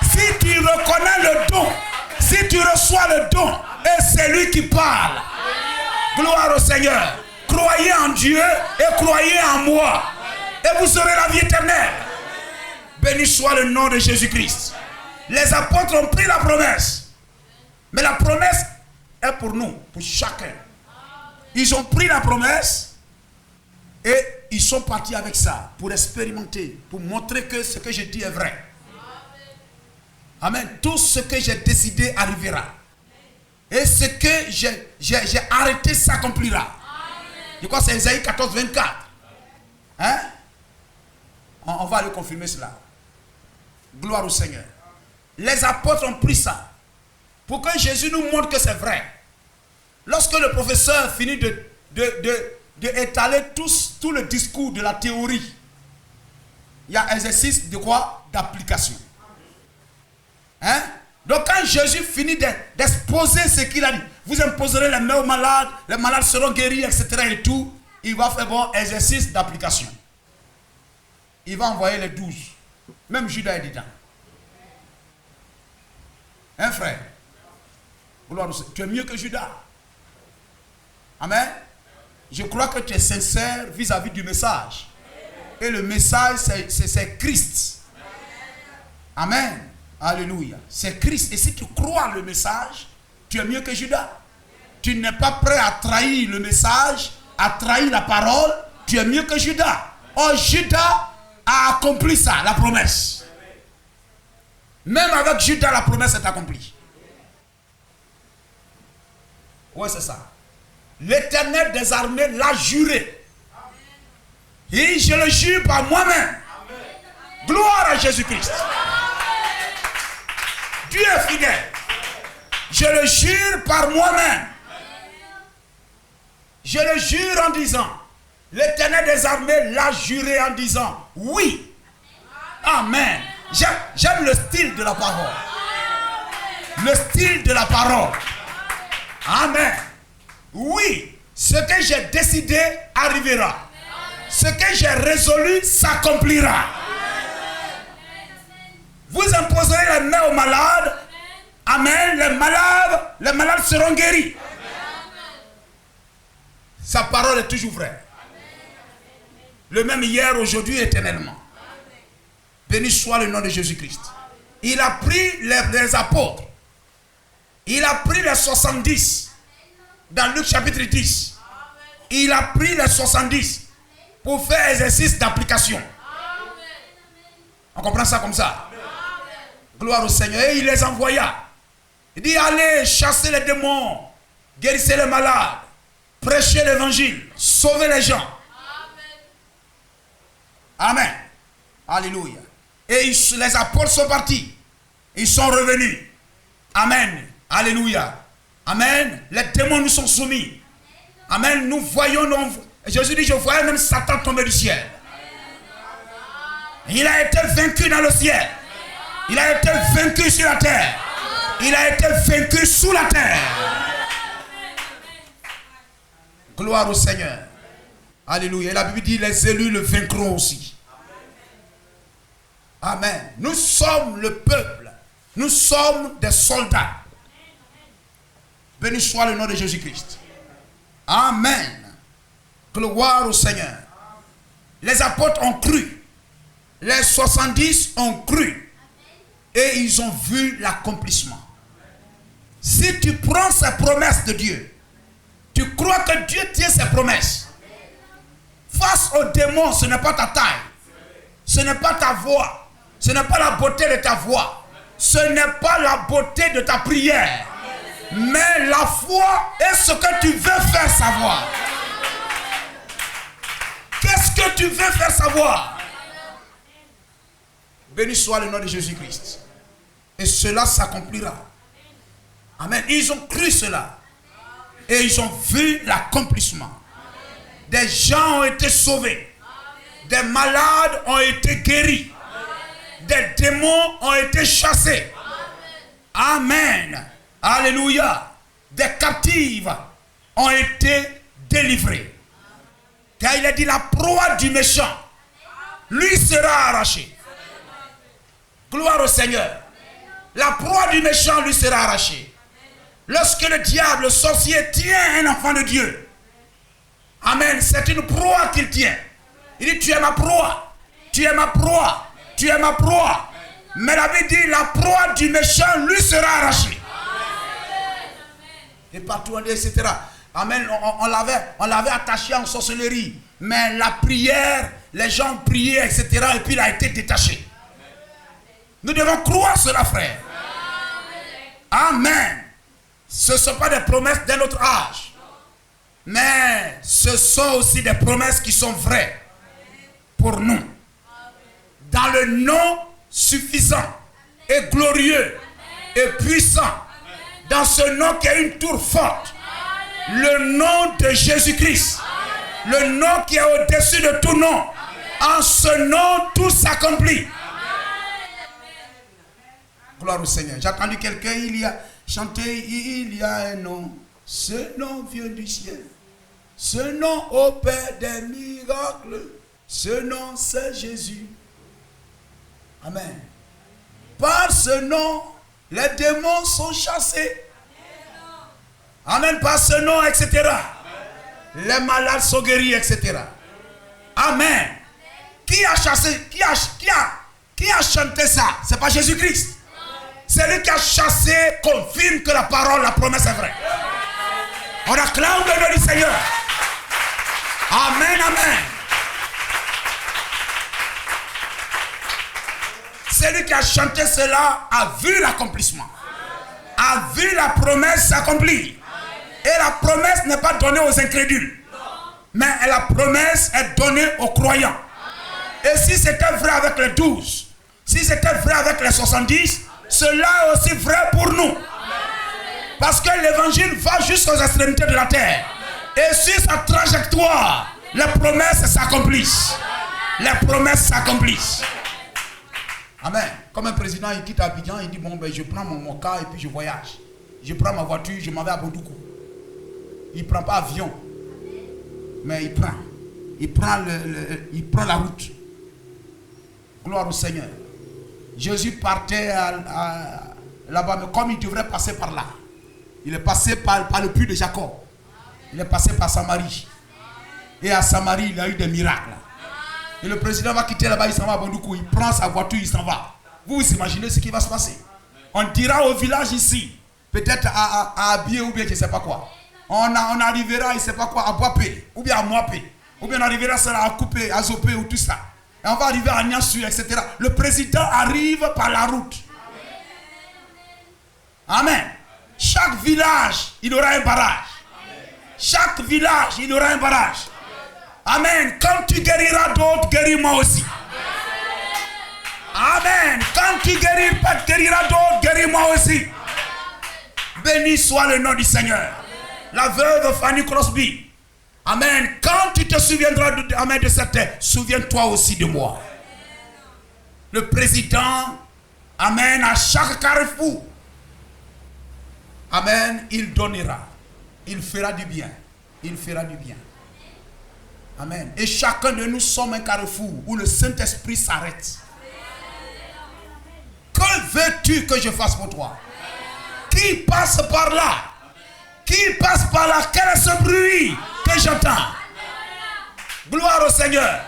Si tu reconnais le don, si tu reçois le don, et c'est lui qui parle. Gloire au Seigneur. Croyez en Dieu et croyez en moi. Et vous aurez la vie éternelle. Béni soit le nom de Jésus-Christ. Les apôtres ont pris la promesse. Mais la promesse est pour nous, pour chacun. Ils ont pris la promesse et ils sont partis avec ça pour expérimenter, pour montrer que ce que je dis est vrai. Amen. Tout ce que j'ai décidé arrivera. Et ce que j'ai arrêté s'accomplira. Je crois que c'est Ésaïe 14, 24. Hein? On va aller confirmer cela. Gloire au Seigneur. Les apôtres ont pris ça pour que Jésus nous montre que c'est vrai. Lorsque le professeur finit d'étaler tout le discours de la théorie, il y a exercice de quoi? D'application. Hein? Donc quand Jésus finit d'exposer ce qu'il a dit, vous imposerez les mains aux malades, les malades seront guéris, etc. et tout, il va faire bon exercice d'application. Il va envoyer les 12. Même Judas est dedans. Hein frère? Tu es mieux que Judas. Amen. Je crois que tu es sincère vis-à-vis du message. Et le message, c'est Christ. Amen. Alléluia. C'est Christ. Et si tu crois le message, tu es mieux que Judas. Tu n'es pas prêt à trahir le message, à trahir la parole, tu es mieux que Judas. Or, Judas a accompli ça, la promesse. Même avec Judas, la promesse est accomplie. Oui, c'est ça. L'Éternel des armées l'a juré. Et je le jure par moi-même. Gloire à Jésus-Christ. Dieu est fidèle. Je le jure par moi-même. Je le jure en disant, l'Éternel des armées l'a juré en disant, oui. Amen. J'aime le style de la parole. Le style de la parole. Amen. Oui, ce que j'ai décidé arrivera. Ce que j'ai résolu s'accomplira. Vous imposerez les mains aux malades. Amen. Les malades seront guéris. Sa parole est toujours vraie. Le même hier, aujourd'hui, éternellement. Béni soit le nom de Jésus-Christ. Il a pris les apôtres. Il a pris les 70. Dans Luc chapitre 10. Il a pris les 70 pour faire exercice d'application. On comprend ça comme ça. Gloire au Seigneur. Et il les envoya. Il dit, allez chasser les démons, guérissez les malades, prêchez l'évangile, sauvez les gens. Amen. Alléluia. Et les apôtres sont partis. Ils sont revenus. Amen. Alléluia. Amen. Les démons nous sont soumis. Amen. Nous voyons, Jésus dit, je voyais même Satan tomber du ciel. Il a été vaincu dans le ciel. Il a été vaincu sur la terre. Il a été vaincu sous la terre. Gloire au Seigneur. Alléluia. Et la Bible dit, les élus le vaincront aussi. Amen. Nous sommes le peuple. Nous sommes des soldats. Béni soit le nom de Jésus-Christ. Amen. Gloire au Seigneur. Les apôtres ont cru. Les 70 ont cru. Et ils ont vu l'accomplissement. Si tu prends ces promesses de Dieu, tu crois que Dieu tient ses promesses. Face aux démons, ce n'est pas ta taille. Ce n'est pas ta voix. Ce n'est pas la beauté de ta voix. Ce n'est pas la beauté de ta prière. Mais la foi est ce que tu veux faire savoir. Qu'est-ce que tu veux faire savoir? Béni soit le nom de Jésus-Christ. Et cela s'accomplira. Amen. Ils ont cru cela. Et ils ont vu l'accomplissement. Des gens ont été sauvés. Des malades ont été guéris. Des démons ont été chassés. Amen. Alléluia. Des captives ont été délivrés. Car il a dit, la proie du méchant lui sera arrachée. Gloire au Seigneur. La proie du méchant lui sera arrachée. Lorsque le diable, le sorcier, tient un enfant de Dieu, amen, c'est une proie qu'il tient. Il dit, tu es ma proie, tu es ma proie, tu es ma proie. Mais la Bible dit, la proie du méchant lui sera arrachée. Et partout, etc. Amen, on l'avait attaché en sorcellerie. Mais la prière, les gens priaient, etc. Et puis il a été détaché. Nous devons croire cela, frère. Amen. Ce ne sont pas des promesses d'un autre âge. Mais ce sont aussi des promesses qui sont vraies pour nous. Dans le nom suffisant et glorieux et puissant, dans ce nom qui est une tour forte, le nom de Jésus-Christ, le nom qui est au-dessus de tout nom. En ce nom, tout s'accomplit. Gloire au Seigneur. J'ai entendu quelqu'un, il a chanté, il y a un nom. Ce nom vient du ciel. Ce nom opère des miracles. Ce nom, c'est Jésus. Amen. Par ce nom, les démons sont chassés. Amen. Par ce nom, etc. Les malades sont guéris, etc. Amen. Qui a chassé, qui a chanté ça? C'est pas Jésus-Christ. Celui qui a chassé confirme que la parole, la promesse est vraie. On acclame le nom du Seigneur. Amen, amen. Celui qui a chanté cela a vu l'accomplissement. A vu la promesse s'accomplir. Et la promesse n'est pas donnée aux incrédules. Mais la promesse est donnée aux croyants. Et si c'était vrai avec les 12, si c'était vrai avec les 70, cela est aussi vrai pour nous. Parce que l'évangile va jusqu'aux extrémités de la terre. Et sur sa trajectoire, les promesses s'accomplissent. Les promesses s'accomplissent. Amen. Comme un président, il quitte Abidjan, il dit, bon, ben, je prends mon car et puis je voyage. Je prends ma voiture, je m'en vais à Bondoukou. Il ne prend pas avion. Mais il prend. Il prend la route. Gloire au Seigneur. Jésus partait là-bas, mais comme il devrait passer par là, il est passé par le puits de Jacob. Il est passé par Samarie. Et à Samarie, il a eu des miracles. Et le président va quitter là-bas, il s'en va à Bondoukou. Il prend sa voiture, il s'en va. Vous imaginez ce qui va se passer. On dira au village ici, peut-être à Abié ou bien je ne sais pas quoi. On arrivera, je ne sais pas quoi, à Boapé, ou bien à Moapé. Ou bien on arrivera à Coupé, à Zopé ou tout ça. Et on va arriver à Niassu, etc. Le président arrive par la route. Amen. Chaque village, il aura un barrage. Chaque village, il aura un barrage. Amen. Quand tu guériras d'autres, guéris-moi aussi. Amen. Quand tu guériras d'autres, guéris-moi aussi. Béni soit le nom du Seigneur. La veuve Fanny Crosby. Amen. Quand tu te souviendras de cette, souviens-toi aussi de moi. Le président, amen, à chaque carrefour. Amen, il donnera. Il fera du bien. Il fera du bien. Amen. Et chacun de nous sommes un carrefour où le Saint-Esprit s'arrête. Que veux-tu que je fasse pour toi? Qui passe par là? Qui passe par là? Quel est ce bruit que j'entends? Gloire au Seigneur.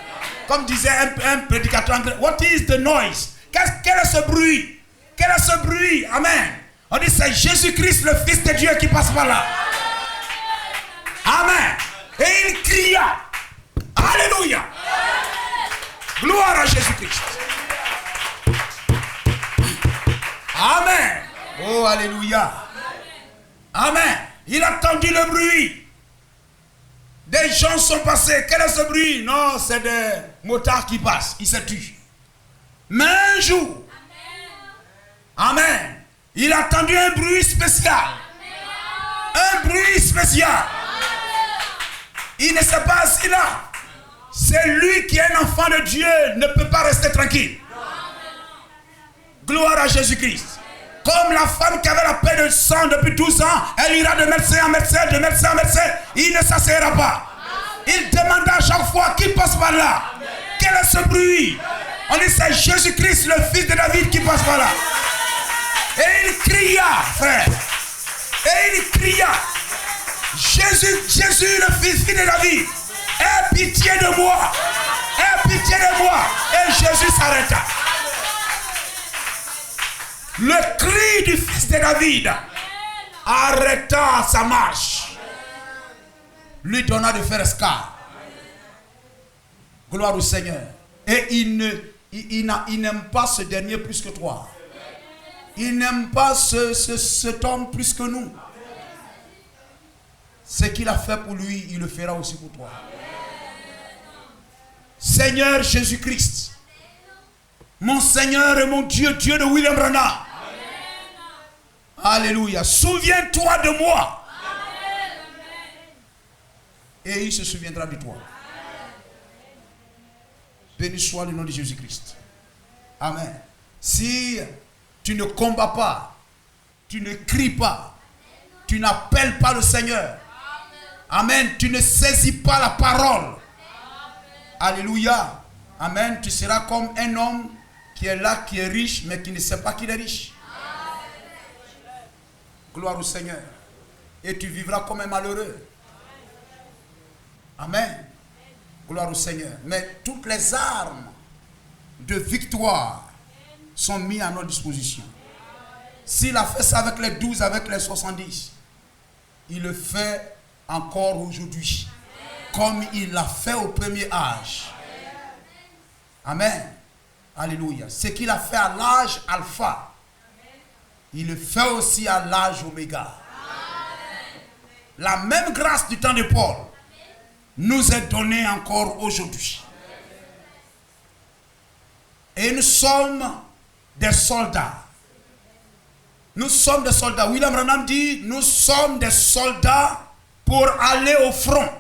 Comme disait un prédicateur anglais, what is the noise? Quel est ce bruit? Quel est ce bruit? Amen. On dit c'est Jésus-Christ, le Fils de Dieu, qui passe par là. Amen. Et il cria. Alléluia. Gloire à Jésus-Christ. Amen. Oh, alléluia. Amen. Il a entendu le bruit. Des gens sont passés. Quel est ce bruit? Non, c'est des motards qui passent. Ils se tuent. Mais un jour, amen, il a entendu un bruit spécial. Un bruit spécial. Il ne s'est pas assis là. C'est lui qui est un enfant de Dieu, ne peut pas rester tranquille. Gloire à Jésus-Christ. Comme la femme qui avait la paix de sang depuis 12 ans, elle ira de médecin en médecin, de médecin en médecin. Il ne s'asseyera pas. Il demanda à chaque fois qui passe par là. Quel est ce bruit? On dit c'est Jésus-Christ, le fils de David, qui passe par là. Et il cria, frère. Et il cria. Jésus, le fils de David, aie pitié de moi. Aie pitié de moi. Et Jésus s'arrêta. Le cri du fils de David arrêta sa marche. Lui donna de faire escale. Gloire au Seigneur. Et il n'aime pas ce dernier plus que toi. Il n'aime pas cet homme plus que nous. Ce qu'il a fait pour lui, il le fera aussi pour toi. Seigneur Jésus-Christ, mon Seigneur et mon Dieu, Dieu de William Branham. Alléluia. Souviens-toi de moi. Et il se souviendra de toi. Béni soit le nom de Jésus-Christ. Amen. Si tu ne combats pas, tu ne cries pas, tu n'appelles pas le Seigneur. Amen. Tu ne saisis pas la parole. Alléluia. Amen. Tu seras comme un homme qui est là, qui est riche, mais qui ne sait pas qu'il est riche. Gloire au Seigneur. Et tu vivras comme un malheureux. Amen. Gloire au Seigneur. Mais toutes les armes de victoire sont mises à notre disposition. S'il a fait ça avec les 12, avec les 70, il le fait encore aujourd'hui. Comme il l'a fait au premier âge. Amen. Alléluia. Ce qu'il a fait à l'âge alpha, il le fait aussi à l'âge oméga. La même grâce du temps de Paul nous est donnée encore aujourd'hui. Et nous sommes des soldats. Nous sommes des soldats. William Branham dit, nous sommes des soldats pour aller au front.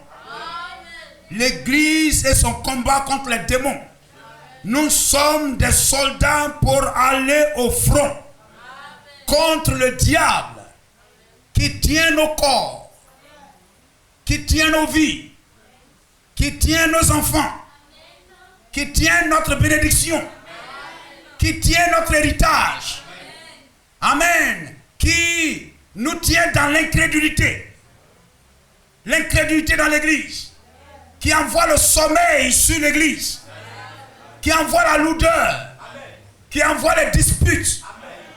L'église et son combat contre les démons. Nous sommes des soldats pour aller au front contre le diable qui tient nos corps, qui tient nos vies, qui tient nos enfants, qui tient notre bénédiction, qui tient notre héritage. Amen. Qui nous tient dans l'incrédulité. L'incrédulité dans l'église. Qui envoie le sommeil sur l'église. Qui envoie la lourdeur. Qui envoie les disputes.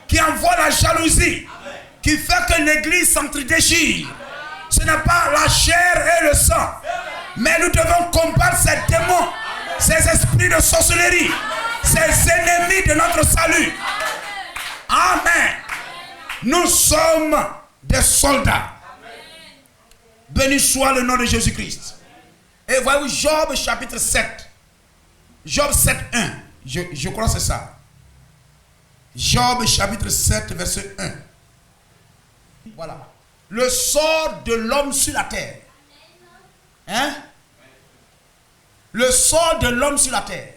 Qui envoie la jalousie. Qui fait que l'église s'entre-déchire. Ce n'est pas la chair et le sang. Mais nous devons combattre ces démons. Ces esprits de sorcellerie. Ces ennemis de notre salut. Amen. Nous sommes des soldats. Béni soit le nom de Jésus-Christ. Et voyez Job chapitre 7. Job 7, 1. Je crois que c'est ça. Job chapitre 7, verset 1. Voilà. Le sort de l'homme sur la terre. Hein? Le sort de l'homme sur la terre.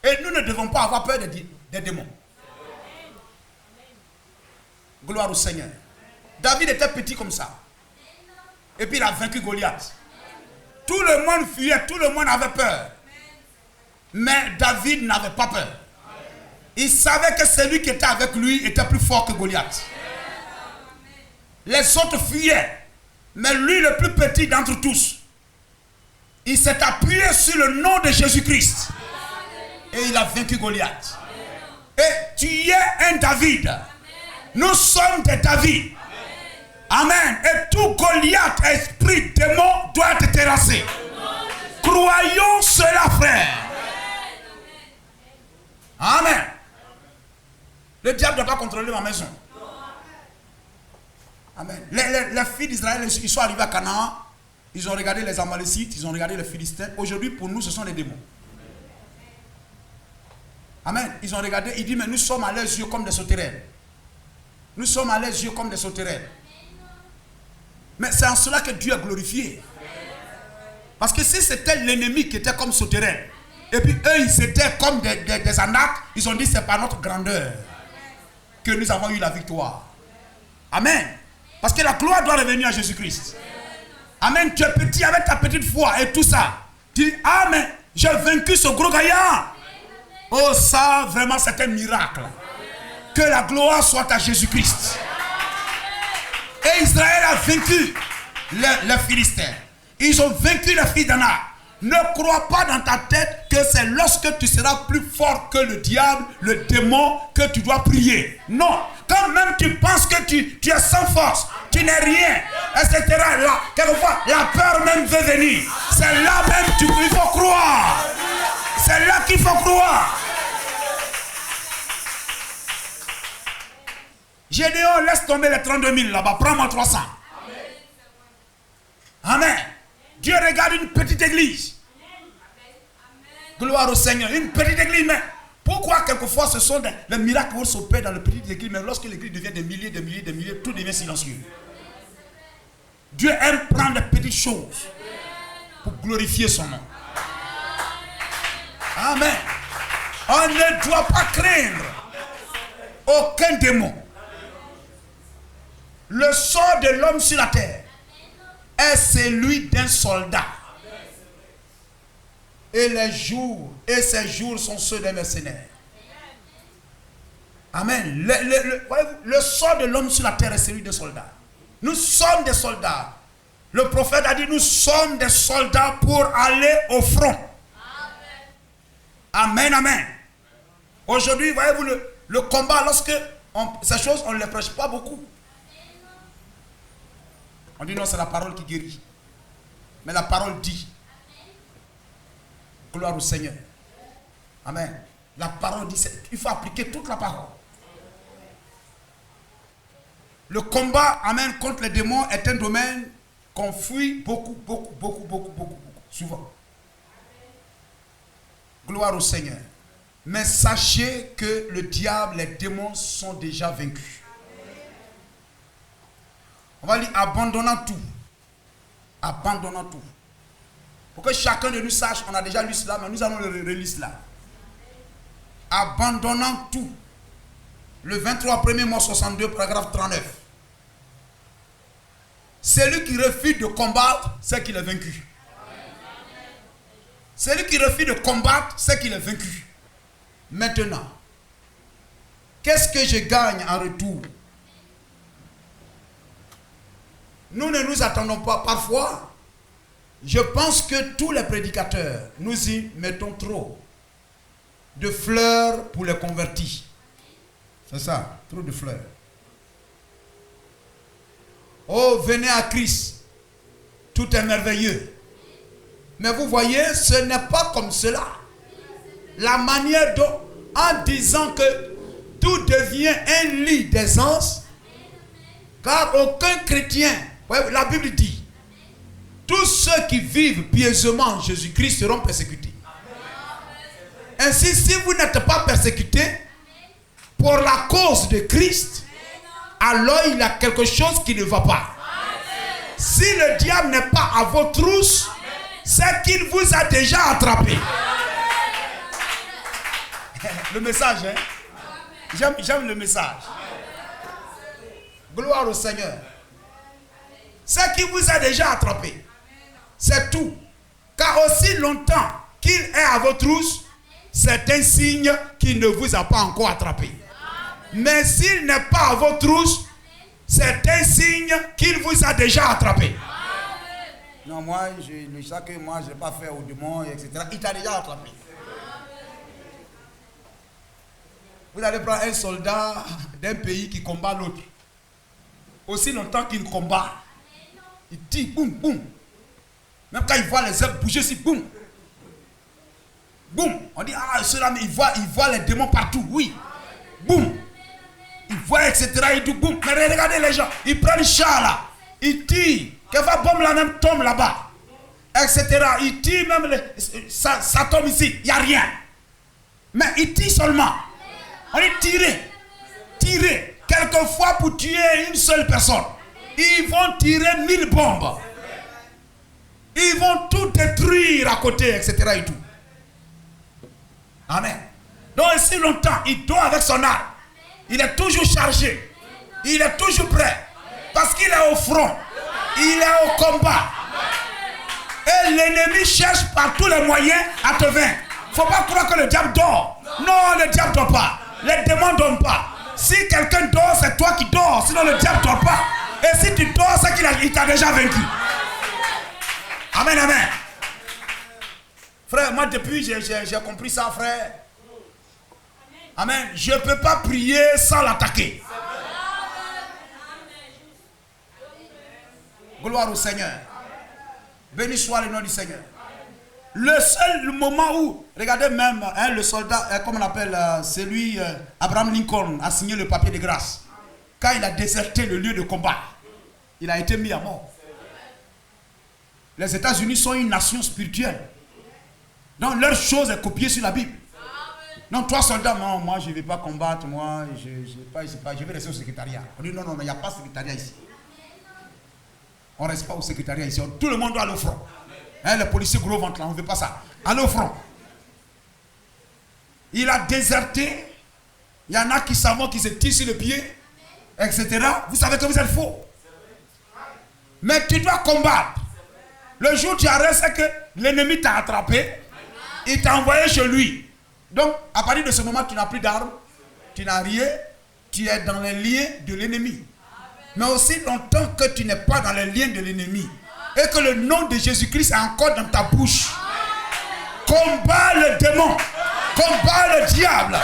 Et nous ne devons pas avoir peur des démons. Gloire au Seigneur. David était petit comme ça. Et puis il a vaincu Goliath. Tout le monde fuyait, tout le monde avait peur. Mais David n'avait pas peur. Il savait que celui qui était avec lui était plus fort que Goliath. Les autres fuyaient. Mais lui, le plus petit d'entre tous, il s'est appuyé sur le nom de Jésus-Christ. Et il a vaincu Goliath. Et tu es un David. Nous sommes des David. Amen. Et tout Goliath, esprit démon, doit être terrassé. Croyons cela, frère. Amen. Le diable ne doit pas contrôler ma maison. Amen. Les filles d'Israël, ils sont arrivés à Canaan. Ils ont regardé les Amalécites, ils ont regardé les Philistins. Aujourd'hui, pour nous, ce sont les démons. Amen. Ils ont regardé, ils disent, mais nous sommes à leurs yeux comme des sauterelles. Nous sommes à leurs yeux comme des sauterelles. Mais c'est en cela que Dieu est glorifié. Parce que si c'était l'ennemi qui était comme sauterelle, et puis eux, ils étaient comme des anaques, ils ont dit, c'est par notre grandeur que nous avons eu la victoire. Amen. Parce que la gloire doit revenir à Jésus-Christ. Amen. Tu es petit avec ta petite foi et tout ça. Tu dis, ah mais j'ai vaincu ce gros gaillard. Oh ça, vraiment, c'est un miracle. Que la gloire soit à Jésus-Christ. Et Israël a vaincu les Philistins. Ils ont vaincu les filles d'Anak. Ne crois pas dans ta tête que c'est lorsque tu seras plus fort que le diable, le démon, que tu dois prier. Non. Quand même tu penses que tu es sans force, tu n'es rien, etc. Là, quelquefois, la peur même veut venir. C'est là même qu'il faut croire. C'est là qu'il faut croire. Gédéon, laisse tomber les 32 000 là-bas, prends-moi 300. Amen. Dieu regarde une petite église. Gloire au Seigneur. Une petite église, mais pourquoi quelquefois ce sont les miracles qui vont s'opérer dans la petite église, mais lorsque l'église devient des milliers, tout devient silencieux. Dieu aime prendre des petites choses pour glorifier son nom. Amen. On ne doit pas craindre aucun démon. Le sort de l'homme sur la terre est celui d'un soldat. Et ces jours sont ceux des mercenaires. Amen. Le sort de l'homme sur la terre est celui des soldats. Nous sommes des soldats. Le prophète a dit, nous sommes des soldats pour aller au front. Amen, amen. Aujourd'hui, voyez-vous, le combat, lorsque ces choses, on ne les prêche pas beaucoup. On dit non, c'est la parole qui guérit. Mais la parole dit. Gloire au Seigneur. Amen. La parole dit, il faut appliquer toute la parole. Le combat, amen, contre les démons est un domaine qu'on fuit beaucoup, souvent. Gloire au Seigneur. Mais sachez que le diable, les démons sont déjà vaincus. On va dire abandonnant tout. Abandonnant tout. Pour que chacun de nous sache, on a déjà lu cela, mais nous allons le relire cela. Abandonnant tout. Le 23 1er mois 62, paragraphe 39. Celui qui refuse de combattre, c'est qu'il est vaincu. Celui qui refuse de combattre, c'est qu'il est vaincu. Maintenant, qu'est-ce que je gagne en retour? Nous ne nous attendons pas. Parfois, je pense que tous les prédicateurs, nous y mettons trop de fleurs pour les convertis. C'est ça, trop de fleurs. Oh, venez à Christ. Tout est merveilleux. Mais vous voyez, ce n'est pas comme cela. La manière dont, en disant que tout devient un lit d'aisance, car aucun chrétien, la Bible dit, tous ceux qui vivent pieusement en Jésus-Christ seront persécutés. Ainsi, si vous n'êtes pas persécutés pour la cause de Christ, alors il y a quelque chose qui ne va pas. Si le diable n'est pas à vos trousses, c'est qu'il vous a déjà attrapé. Le message, hein? J'aime le message. Gloire au Seigneur. C'est qu'il vous a déjà attrapé. C'est tout. Car aussi longtemps qu'il est à vos trousses, c'est un signe qu'il ne vous a pas encore attrapé. Mais s'il n'est pas à vos trousses, c'est un signe qu'il vous a déjà attrapé. Non, moi, le ça que moi, je n'ai pas fait au démon, etc. Il t'a déjà attrapé. Vous allez prendre un soldat d'un pays qui combat l'autre. Aussi longtemps qu'il combat, il tire, boum, boum. Même quand il voit les œufs bouger, c'est boum. Boum. On dit, ah, cela, il voit les démons partout, oui. Boum. Il voit, etc. Il dit, boum. Mais regardez les gens, ils prennent le chat là, ils tirent. Quelquefois, bombe là même tombe là-bas, etc. Ils tirent même, ça tombe ici, il n'y a rien. Mais ils tirent seulement. On dit tirer. Tirer. Quelquefois pour tuer une seule personne, ils vont tirer 1000 bombes. Ils vont tout détruire à côté, etc. et tout. Amen. Donc, si longtemps, il dort avec son arme. Il est toujours chargé. Il est toujours prêt. Parce qu'il est au front. Il est au combat. Et l'ennemi cherche par tous les moyens à te vaincre. Il ne faut pas croire que le diable dort. Non, le diable ne dort pas. Les démons ne dorment pas. Si quelqu'un dort, c'est toi qui dors. Sinon, le diable ne dort pas. Et si tu dors, c'est qu'il t'a déjà vaincu. Amen, amen. Frère, moi depuis j'ai compris ça, frère. Amen. Je ne peux pas prier sans l'attaquer. Gloire au Seigneur. Béni soit le nom du Seigneur. Le seul moment où, regardez même, hein, le soldat, comme on appelle, celui, Abraham Lincoln, a signé le papier de grâce. Quand il a déserté le lieu de combat, il a été mis à mort. Les États-Unis sont une nation spirituelle. Donc leur chose est copiée sur la Bible. Non, toi soldat, non, moi je ne vais pas combattre, moi je vais rester au secrétariat. On dit non, il n'y a pas de secrétariat ici. On ne reste pas au secrétariat ici. Tout le monde doit aller au front. Hein, les policiers gros ventre là, on ne veut pas ça. Allez au front. Il a déserté. Il y en a qui savent qui se tirent sur le pied, etc. Vous savez que vous êtes faux. Mais tu dois combattre. Le jour où tu arrêtes, c'est que l'ennemi t'a attrapé. Il t'a envoyé chez lui. Donc, à partir de ce moment, tu n'as plus d'armes, tu n'as rien, tu es dans les liens de l'ennemi. Mais aussi longtemps que tu n'es pas dans les liens de l'ennemi et que le nom de Jésus-Christ est encore dans ta bouche, combat le démon, combat le diable.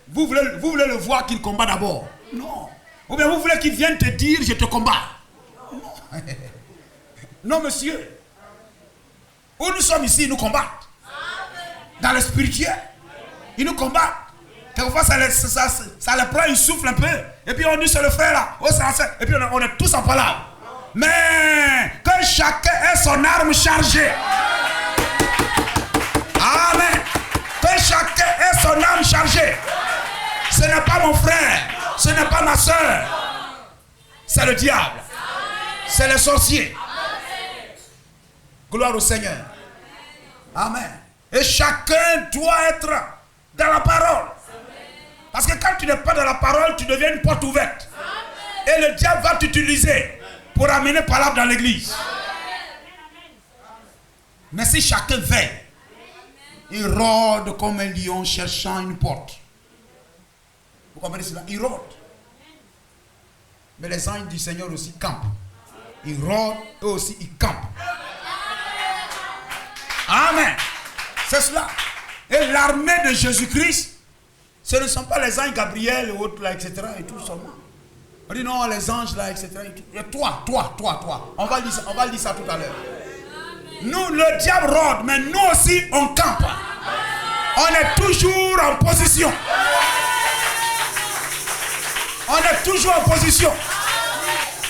Vous voulez le voir qu'il combat d'abord? Non. Ou bien vous voulez qu'il vienne te dire je te combats? Non. Non, monsieur. Où nous sommes ici, ils nous combattent. Dans le spirituel, ils nous combattent. Quelquefois, ça les prend, ils soufflent un peu. Et puis on dit c'est le frère là. Oh, et puis on est tous en palabre. Mais que chacun ait son arme chargée. Amen. Que chacun ait son arme chargée. Ce n'est pas mon frère. Ce n'est pas ma soeur. C'est le diable. C'est les sorciers. Gloire au Seigneur. Amen. Et chacun doit être dans la parole. Parce que quand tu n'es pas dans la parole, tu deviens une porte ouverte. Et le diable va t'utiliser pour amener palabre dans l'église. Mais si chacun veille, il rôde comme un lion cherchant une porte. Vous comprenez cela? Il rôde. Mais les anges du Seigneur aussi campent. Ils rôdent, eux aussi ils campent. Amen. C'est cela. Et l'armée de Jésus-Christ, ce ne sont pas les anges Gabriel et autres là, etc. et tout seulement. On dit non, les anges là, etc. Et toi. On va le dire ça tout à l'heure. Nous, le diable rôde, mais nous aussi, on campe. On est toujours en position. On est toujours en position.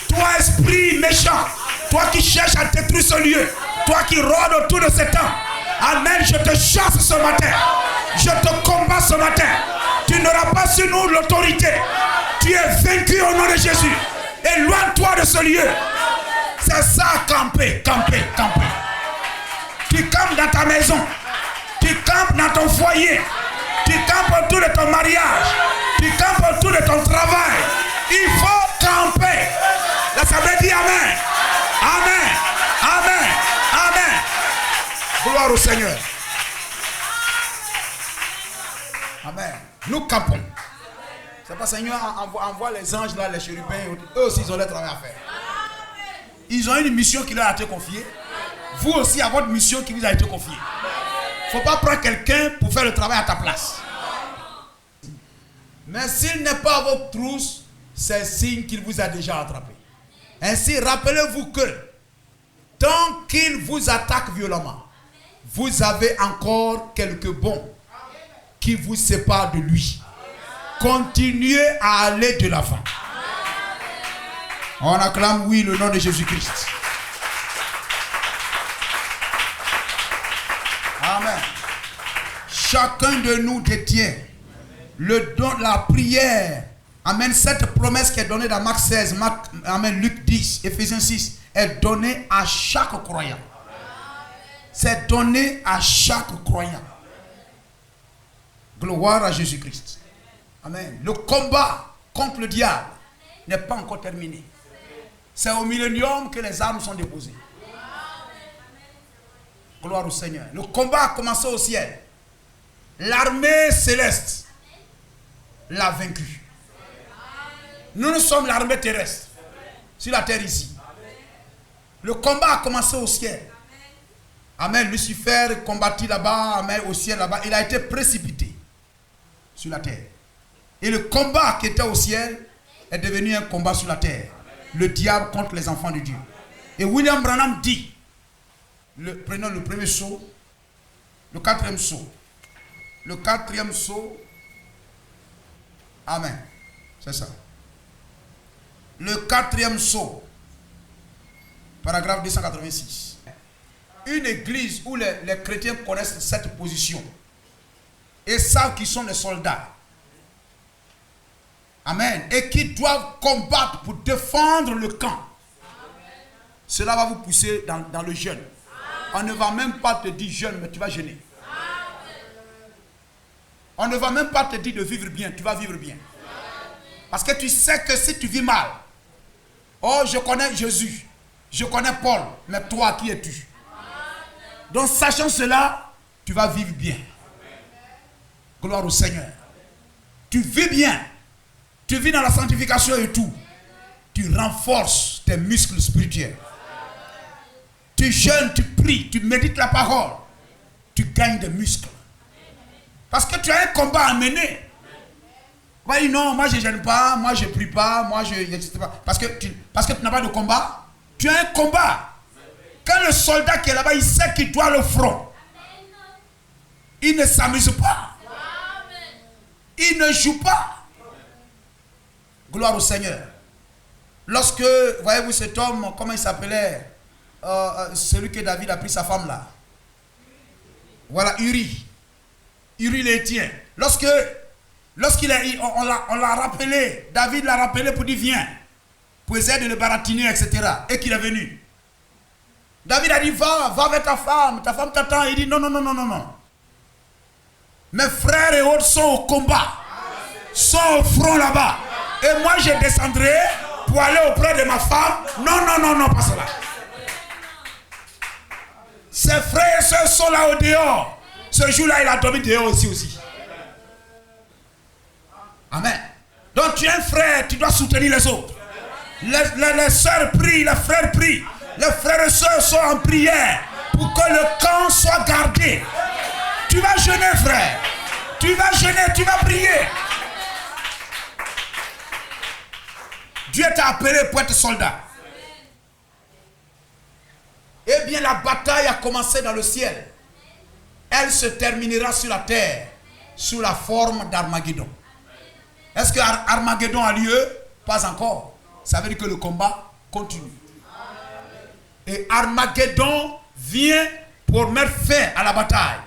Toi, esprit méchant, toi qui cherches à détruire ce lieu, toi qui rôdes autour de cet homme, amen, je te chasse ce matin. Je te combats ce matin. Tu n'auras pas sur nous l'autorité. Tu es vaincu au nom de Jésus. Éloigne-toi de ce lieu. C'est ça, camper. Tu campes dans ta maison. Tu campes dans ton foyer. Tu campes autour de ton mariage. Tu campes autour de ton travail. Il faut camper. L'assemblée dit amen. Amen. Amen. Amen. Gloire au Seigneur. Amen. Nous campons. C'est pas Seigneur envoie les anges là, les chérubins. Eux aussi ils ont leur travail à faire. Ils ont une mission qui leur a été confiée. Vous aussi avez votre mission qui vous a été confiée. Il ne faut pas prendre quelqu'un pour faire le travail à ta place. Mais s'il n'est pas à votre trousse, c'est signe qu'il vous a déjà attrapé. Ainsi, rappelez-vous que tant qu'il vous attaque violemment, vous avez encore quelques bons qui vous séparent de lui. Continuez à aller de l'avant. On acclame oui le nom de Jésus-Christ. Amen. Chacun de nous détient le don, la prière. Amen. Cette promesse qui est donnée dans Marc 16, amen, Luc 10, Éphésiens 6, est donnée à chaque croyant. C'est donné à chaque croyant. Gloire à Jésus-Christ. Amen. Le combat contre le diable n'est pas encore terminé. C'est au millénium que les armes sont déposées. Gloire au Seigneur. Le combat a commencé au ciel. L'armée céleste l'a vaincu. Nous sommes l'armée terrestre. Sur la terre ici. Le combat a commencé au ciel. Amen. Lucifer combattit là-bas. Amen. Au ciel là-bas. Il a été précipité sur la terre. Et le combat qui était au ciel est devenu un combat sur la terre. Le diable contre les enfants de Dieu. Et William Branham dit, prenons le premier saut, le quatrième saut. Le quatrième saut, amen, c'est ça. Le quatrième saut, paragraphe 286. Une église où les chrétiens connaissent cette position et savent qu'ils sont les soldats. Amen. Et qui doivent combattre pour défendre le camp. Cela va vous pousser dans le jeûne. On ne va même pas te dire jeûne, mais tu vas jeûner. On ne va même pas te dire de vivre bien, tu vas vivre bien. Parce que tu sais que si tu vis mal, oh, je connais Jésus, je connais Paul, mais toi, qui es-tu? Donc, sachant cela, tu vas vivre bien. Gloire au Seigneur. Tu vis bien. Tu vis dans la sanctification et tout. Tu renforces tes muscles spirituels. Tu jeûnes, tu pries, tu médites la parole. Tu gagnes des muscles. Parce que tu as un combat à mener. Oui, non, moi je ne jeûne pas, moi je ne prie pas, moi je n'existe pas. Parce que tu n'as pas de combat. Tu as un combat. Quand le soldat qui est là-bas, il sait qu'il doit le front. Il ne s'amuse pas. Il ne joue pas. Gloire au Seigneur. Lorsque, voyez-vous cet homme, comment il s'appelait, celui que David a pris sa femme là. Voilà, Uri. Uri l'Héthien. On l'a rappelé, David l'a rappelé pour dire viens, pour essayer de le baratiner, etc. Et qu'il est venu. David a dit va avec ta femme t'attend. Il dit non. Mes frères et autres sont au combat, sont au front là-bas. Et moi je descendrai pour aller auprès de ma femme. Non, pas cela. Ses frères et soeurs sont là au dehors. Ce jour-là, il a dormi dehors aussi. Amen. Donc tu es un frère, tu dois soutenir les autres. Les soeurs prient, les frères prient. Les frères et soeurs sont en prière pour que le camp soit gardé. Tu vas jeûner, frère. Tu vas jeûner, tu vas prier. Dieu t'a appelé pour être soldat. Eh bien, la bataille a commencé dans le ciel. Elle se terminera sur la terre, sous la forme d'Armageddon. Est-ce que Armageddon a lieu? Pas encore. Ça veut dire que le combat continue. Et Armageddon vient pour mettre fin à la bataille,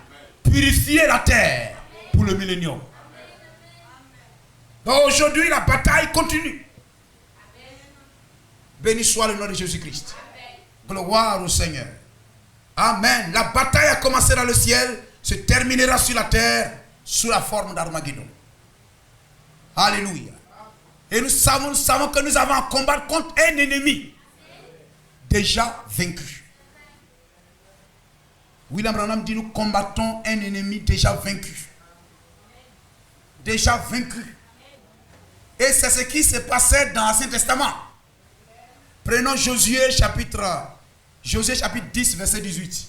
purifier la terre pour le millénium. Donc aujourd'hui, la bataille continue. Béni soit le nom de Jésus-Christ. Gloire au Seigneur. Amen. La bataille a commencé dans le ciel, se terminera sur la terre sous la forme d'Armageddon. Alléluia. Et nous savons que nous avons à combattre contre un ennemi déjà vaincu. William Branham dit nous combattons un ennemi déjà vaincu. Déjà vaincu. Et c'est ce qui se passait dans l'Ancien Testament. Prenons Josué chapitre 10, verset 18.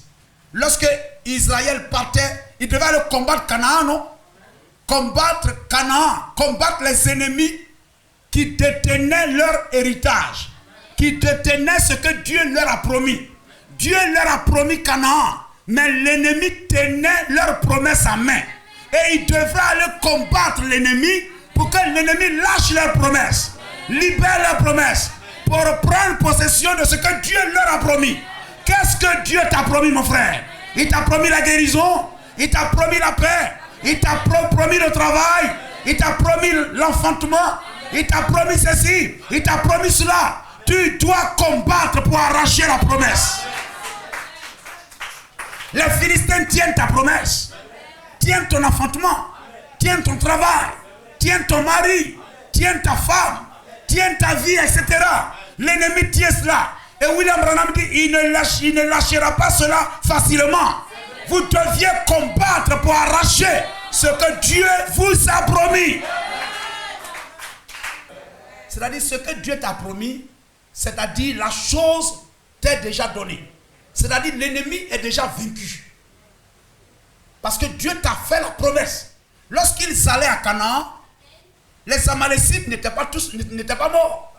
Lorsque Israël partait, il devait aller combattre Canaan, non? Combattre Canaan, combattre les ennemis qui détenaient leur héritage, qui détenaient ce que Dieu leur a promis. Dieu leur a promis Canaan, mais l'ennemi tenait leur promesse en main. Et ils devraient aller combattre l'ennemi pour que l'ennemi lâche leur promesse, libère leur promesse, pour prendre possession de ce que Dieu leur a promis. Qu'est-ce que Dieu t'a promis, mon frère? Il t'a promis la guérison, il t'a promis la paix, il t'a promis le travail, il t'a promis l'enfantement, il t'a promis ceci, il t'a promis cela. Tu dois combattre pour arracher la promesse. Les Philistins tiennent ta promesse, tiennent ton enfantement, tiennent ton travail, tiennent ton mari, tiennent ta femme, tiennent ta vie, etc. L'ennemi tient cela. Et William Branham dit, il ne lâchera pas cela facilement. Vous deviez combattre pour arracher ce que Dieu vous a promis. C'est-à-dire ce que Dieu t'a promis, c'est-à-dire la chose t'est déjà donnée. C'est-à-dire l'ennemi est déjà vaincu. Parce que Dieu t'a fait la promesse. Lorsqu'ils allaient à Canaan, Les Amalécites n'étaient pas morts.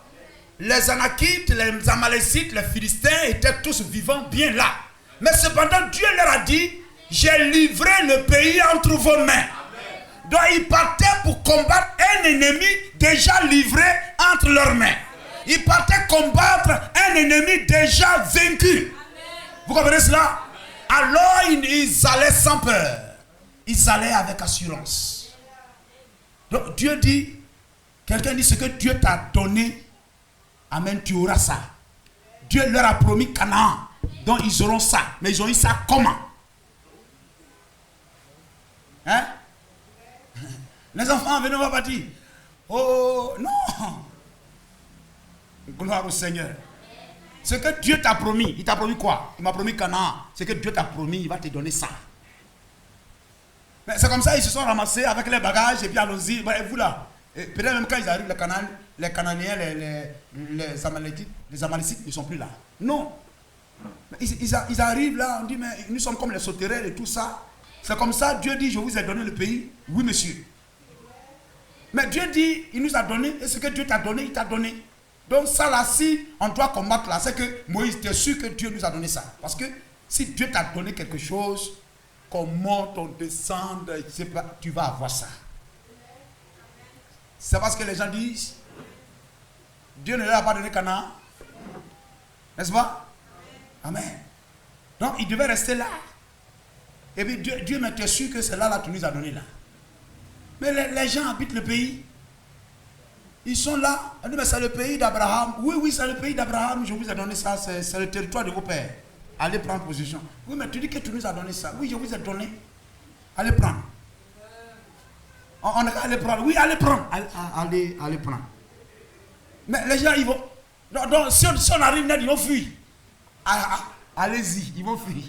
Les Anakites, les Amalécites, les Philistins étaient tous vivants bien là. Mais cependant, Dieu leur a dit, j'ai livré le pays entre vos mains. Donc ils partaient pour combattre un ennemi déjà livré entre leurs mains. Ils partaient combattre un ennemi déjà vaincu. Vous comprenez cela? Alors ils allaient sans peur. Ils allaient avec assurance. Donc Dieu dit, quelqu'un dit ce que Dieu t'a donné, amen, tu auras ça. Dieu leur a promis Canaan, donc ils auront ça. Mais ils ont eu ça comment? Hein? Les enfants, venez voir partir. Oh non! Gloire au Seigneur. Ce que Dieu t'a promis, il t'a promis quoi? Il m'a promis Canaan. Ce que Dieu t'a promis, il va te donner ça. Mais c'est comme ça, ils se sont ramassés avec les bagages et puis allons-y. Et vous là, peut-être même quand ils arrivent, les Cananéens, les Amalécites ne sont plus là. Non. Ils arrivent là, on dit, mais nous sommes comme les sauterelles et tout ça. C'est comme ça, Dieu dit, je vous ai donné le pays. Oui, monsieur. Mais Dieu dit, il nous a donné, et ce que Dieu t'a donné, il t'a donné. Donc ça là, si on doit combattre là, c'est que Moïse, tu es sûr que Dieu nous a donné ça. Parce que si Dieu t'a donné quelque chose, qu'on monte, on descende, tu vas avoir ça. C'est parce que les gens disent, Dieu ne leur a pas donné Canaan. N'est-ce pas? Amen. Donc il devait rester là. Et puis Dieu mais tu es sûr que c'est là tu nous as donné là. Mais les gens habitent le pays. Ils sont là. On dit, mais c'est le pays d'Abraham. Oui, c'est le pays d'Abraham. Je vous ai donné ça. C'est le territoire de vos pères. Allez prendre position. Oui, mais tu dis que tu nous as donné ça. Oui, je vous ai donné. Allez prendre. On est allez prendre. Oui, allez prendre. Allez prendre. Mais les gens, ils vont. Donc, si on arrive net, ils vont fuir. Allez-y, ils vont fuir.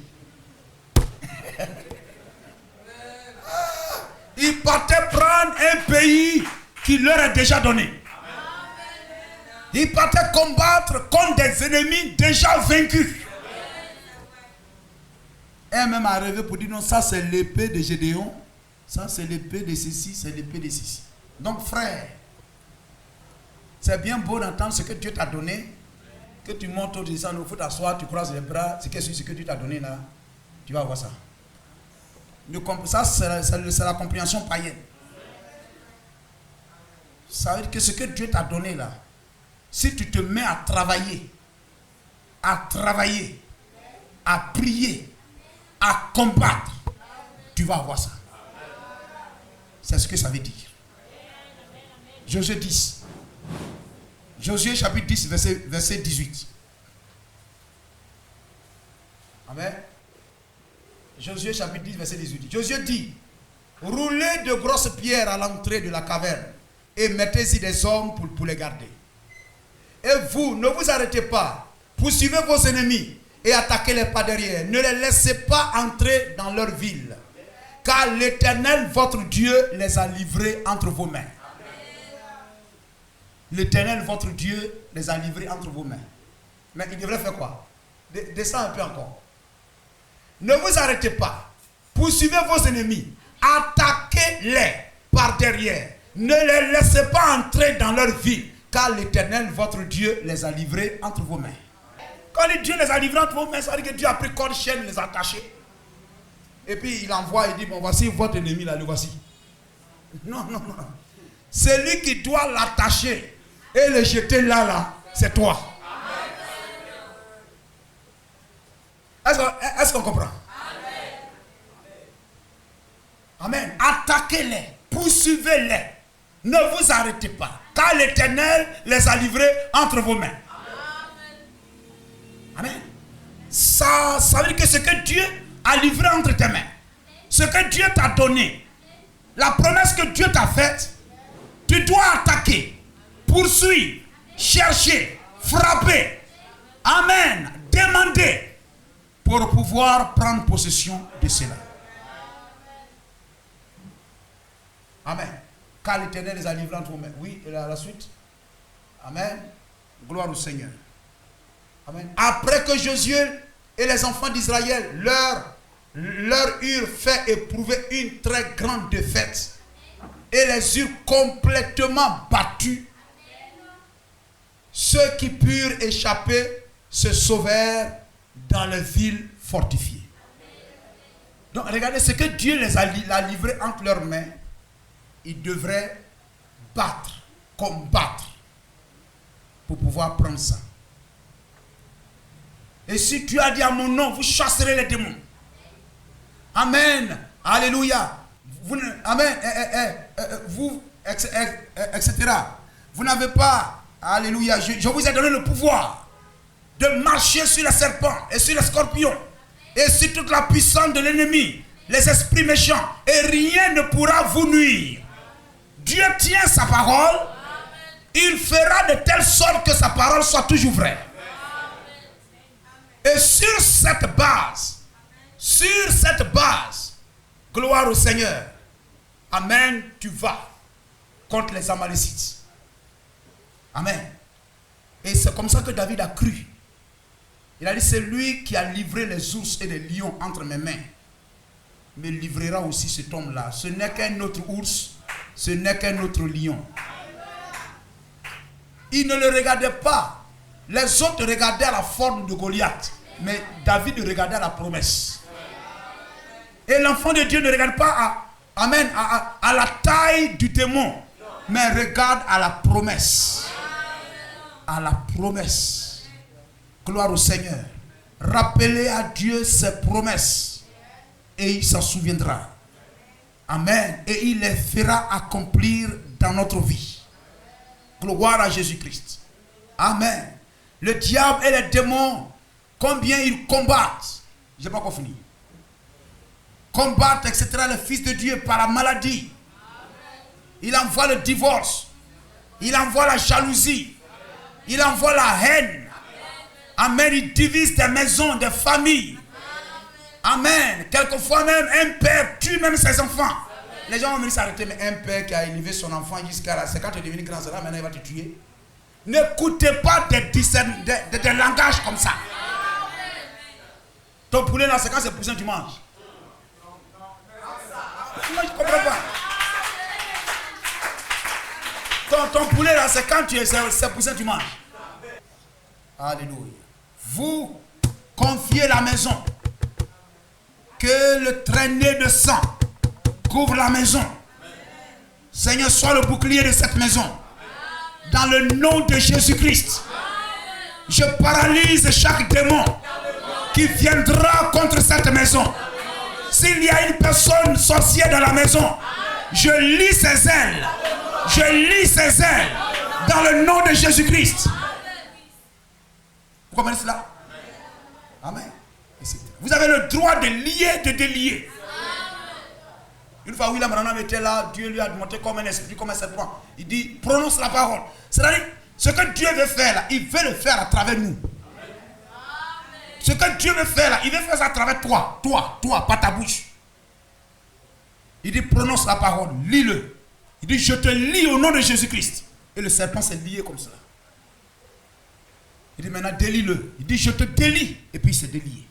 Ils partaient prendre un pays qui leur est déjà donné. Ils partaient combattre contre des ennemis déjà vaincus. Et même arrivé pour dire non, ça c'est l'épée de Gédéon, ça c'est l'épée de ceci, c'est l'épée de ceci. Donc frère, c'est bien beau d'entendre ce que Dieu t'a donné, que tu montes au descend, il faut t'asseoir, tu croises les bras, c'est ce que Dieu t'a donné là, tu vas voir ça. Ça c'est la compréhension païenne. Ça veut dire que ce que Dieu t'a donné là, si tu te mets à travailler, à prier, à combattre, tu vas avoir ça. C'est ce que ça veut dire. Josué 10. Josué chapitre 10, verset 18. Amen. Josué chapitre 10, verset 18. Josué dit, roulez de grosses pierres à l'entrée de la caverne et mettez-y des hommes pour les garder. Et vous, ne vous arrêtez pas. Poursuivez vos ennemis et attaquez-les pas derrière. Ne les laissez pas entrer dans leur ville. Car l'Éternel, votre Dieu, les a livrés entre vos mains. L'Éternel, votre Dieu, les a livrés entre vos mains. Mais il devrait faire quoi? Descends un peu encore. Ne vous arrêtez pas. Poursuivez vos ennemis. Attaquez-les par derrière. Ne les laissez pas entrer dans leur ville. Car l'Éternel, votre Dieu, les a livrés entre vos mains. Quand Dieu les a livrés entre vos mains, ça veut dire que Dieu a pris corde chaîne, les a attachés. Et puis il envoie et dit, bon voici votre ennemi là, le voici. Non. C'est lui qui doit l'attacher et le jeter là, c'est toi. Est-ce qu'on comprend? Amen. Attaquez-les, poursuivez-les. Ne vous arrêtez pas. Car l'Éternel les a livrés entre vos mains. Amen. Ça veut dire que ce que Dieu a livré entre tes mains, ce que Dieu t'a donné, la promesse que Dieu t'a faite, tu dois attaquer, poursuivre, chercher, frapper. Amen. Demander pour pouvoir prendre possession de cela. Amen. Car l'Éternel les a livrés entre vos mains. Oui, et la suite. Amen. Gloire au Seigneur. Amen. Après que Josué et les enfants d'Israël leur eurent fait éprouver une très grande défaite et les eurent complètement battus. Ceux qui purent échapper se sauvèrent dans les villes fortifiées. Donc regardez, ce que Dieu les a livré entre leurs mains, ils devraient battre, combattre pour pouvoir prendre ça. Et si tu as dit à mon nom, vous chasserez les démons. Amen. Alléluia. Amen. Vous, etc. Vous n'avez pas, alléluia, je vous ai donné le pouvoir de marcher sur les serpents et sur les scorpions et sur toute la puissance de l'ennemi, les esprits méchants, et rien ne pourra vous nuire. Dieu tient sa parole, il fera de telle sorte que sa parole soit toujours vraie. Et sur cette base, gloire au Seigneur, amen, tu vas contre les Amalécites. Amen. Et c'est comme ça que David a cru. Il a dit, c'est lui qui a livré les ours et les lions entre mes mains, me livrera aussi cet homme-là. Ce n'est qu'un autre ours, ce n'est qu'un autre lion. Il ne le regardait pas. Les autres regardaient à la forme de Goliath, mais David regardait à la promesse. Et l'enfant de Dieu ne regarde pas à la taille du démon, mais regarde à la promesse. À la promesse. Gloire au Seigneur. Rappelez à Dieu ses promesses et il s'en souviendra. Amen. Et il les fera accomplir dans notre vie. Gloire à Jésus-Christ. Amen. Le diable et les démons, combien ils combattent. Je n'ai pas encore fini. Combattent, etc. le Fils de Dieu par la maladie. Il envoie le divorce. Il envoie la jalousie. Il envoie la haine. Amen. Il divise des maisons, des familles. Amen. Quelquefois même, un père tue même ses enfants. Les gens vont venir s'arrêter, mais un père qui a élevé son enfant jusqu'à là, c'est quand tu es devenu grand, c'est là, maintenant il va te tuer. N'écoutez pas des langages comme ça. Ton poulet là, c'est quand c'est poussin, tu manges. Moi, je ne comprends pas. Ton poulet là, c'est quand c'est poussin, tu manges. Alléluia. Vous confiez la maison. Que le traîner de sang couvre la maison. Seigneur, sois le bouclier de cette maison. Dans le nom de Jésus-Christ. Je paralyse chaque démon qui viendra contre cette maison. S'il y a une personne sorcière dans la maison, je lis ses ailes. Je lis ses ailes. Dans le nom de Jésus-Christ. Vous comprenez cela? Amen. Vous avez le droit de lier, de délier. Une fois William Branham était là, Dieu lui a montré comme un esprit, comme un serpent. Il dit, prononce la parole. C'est-à-dire, ce que Dieu veut faire là, il veut le faire à travers nous. Ce que Dieu veut faire là, il veut faire ça à travers toi, pas ta bouche. Il dit, prononce la parole, lis-le. Il dit, je te lis au nom de Jésus-Christ. Et le serpent s'est lié comme cela. Il dit, maintenant délie-le. Il dit, je te délie. Et puis il s'est délié.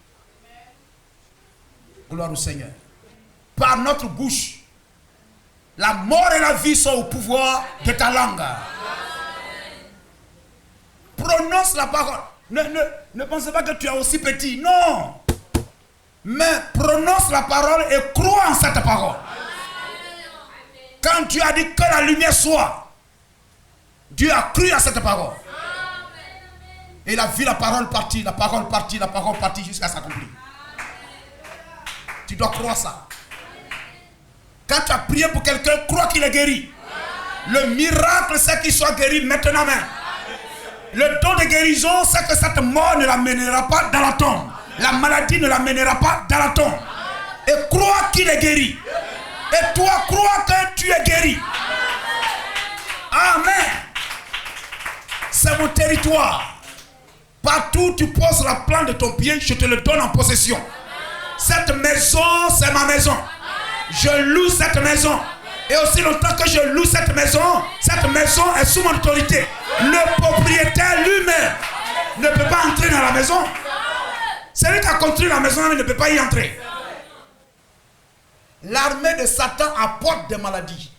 Gloire au Seigneur. Par notre bouche, la mort et la vie sont au pouvoir de ta langue. Prononce la parole. Ne pensez pas que tu es aussi petit. Non. Mais prononce la parole et crois en cette parole. Quand tu as dit que la lumière soit, Dieu a cru à cette parole. Et il a vu la parole partir, la parole partir, la parole partir jusqu'à s'accomplir. Tu dois croire ça. Quand tu as prié pour quelqu'un, crois qu'il est guéri. Le miracle, c'est qu'il soit guéri maintenant même. Le don de guérison, c'est que cette mort ne l'amènera pas dans la tombe. La maladie ne l'amènera pas dans la tombe. Et crois qu'il est guéri. Et toi, crois que tu es guéri. Amen. C'est mon territoire. Partout où tu poses la plante de ton pied, je te le donne en possession. Cette maison, c'est ma maison. Je loue cette maison. Et aussi longtemps que je loue cette maison est sous mon autorité. Le propriétaire lui-même ne peut pas entrer dans la maison. Celui qui a construit la maison ne peut pas y entrer. L'armée de Satan apporte des maladies.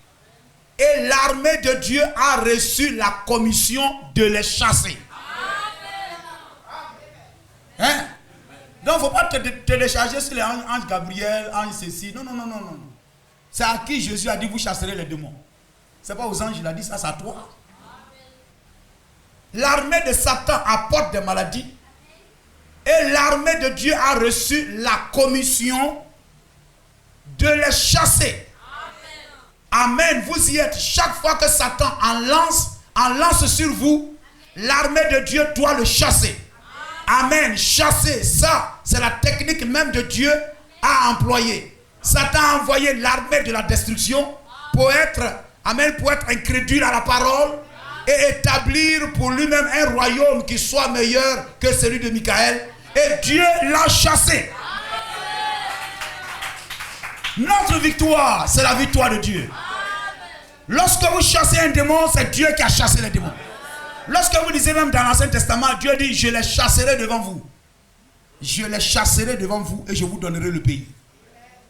Et l'armée de Dieu a reçu la commission de les chasser. Hein? Donc, il ne faut pas te télécharger sur les anges Gabriel, ange ceci. Non, non, non, non, non. C'est à qui Jésus a dit vous chasserez les démons. Ce n'est pas aux anges, il a dit ça, c'est à toi. L'armée de Satan apporte des maladies. Et l'armée de Dieu a reçu la commission de les chasser. Amen. Vous y êtes. Chaque fois que Satan en lance sur vous, l'armée de Dieu doit le chasser. Amen. Chasser, ça, c'est la technique même de Dieu à employer. Satan a envoyé l'armée de la destruction pour être, amen, pour être incrédule à la parole et établir pour lui-même un royaume qui soit meilleur que celui de Michael. Et Dieu l'a chassé. Notre victoire, c'est la victoire de Dieu. Lorsque vous chassez un démon, c'est Dieu qui a chassé les démons. Lorsque vous lisez même dans l'Ancien Testament, Dieu dit, je les chasserai devant vous. Je les chasserai devant vous et je vous donnerai le pays.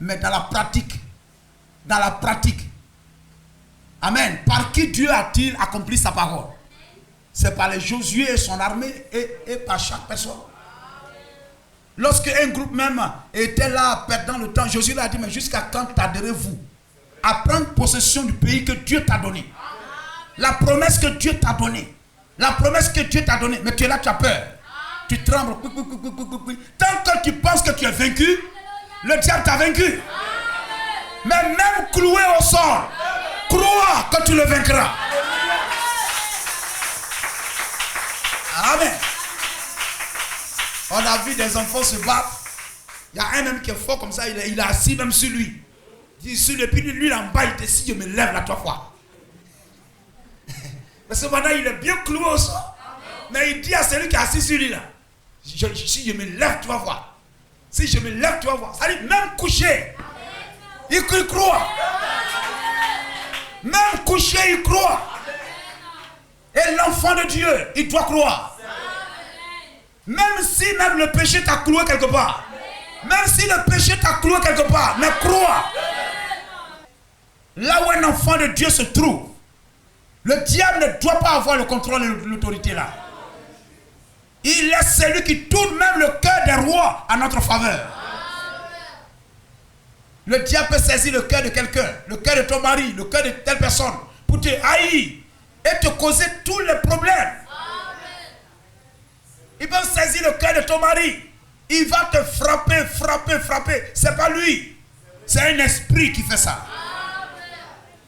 Mais dans la pratique, amen, par qui Dieu a-t-il accompli sa parole? C'est par les Josué et son armée et par chaque personne. Lorsque un groupe même était là, perdant le temps, Josué a dit, mais jusqu'à quand tarderez-vous à prendre possession du pays que Dieu t'a donné? La promesse que Dieu t'a donnée. La promesse que Dieu t'a donnée. Mais tu es là, tu as peur. Tu trembles. Tant que tu penses que tu es vaincu, le diable t'a vaincu. Mais même cloué au sol, crois que tu le vaincras. Amen. On a vu des enfants se battre. Il y a un même qui est fort comme ça, il est assis même sur lui. Depuis lui en bas, il dit si je me lève là 3 fois. Parce que maintenant il est bien cloué au sol. Mais il dit à celui qui est assis sur lui là, si je me lève, tu vas voir. Si je me lève, tu vas voir. Ça dit même couché, il croit. Même couché, il croit. Et l'enfant de Dieu, il doit croire. Même si même le péché t'a cloué quelque part. Même si le péché t'a cloué quelque part. Mais crois. Là où un enfant de Dieu se trouve, le diable ne doit pas avoir le contrôle et l'autorité là. Il est celui qui tourne même le cœur des rois à notre faveur. Le diable peut saisir le cœur de quelqu'un, le cœur de ton mari, le cœur de telle personne, pour te haïr et te causer tous les problèmes. Il peut saisir le cœur de ton mari. Il va te frapper. C'est pas lui. C'est un esprit qui fait ça.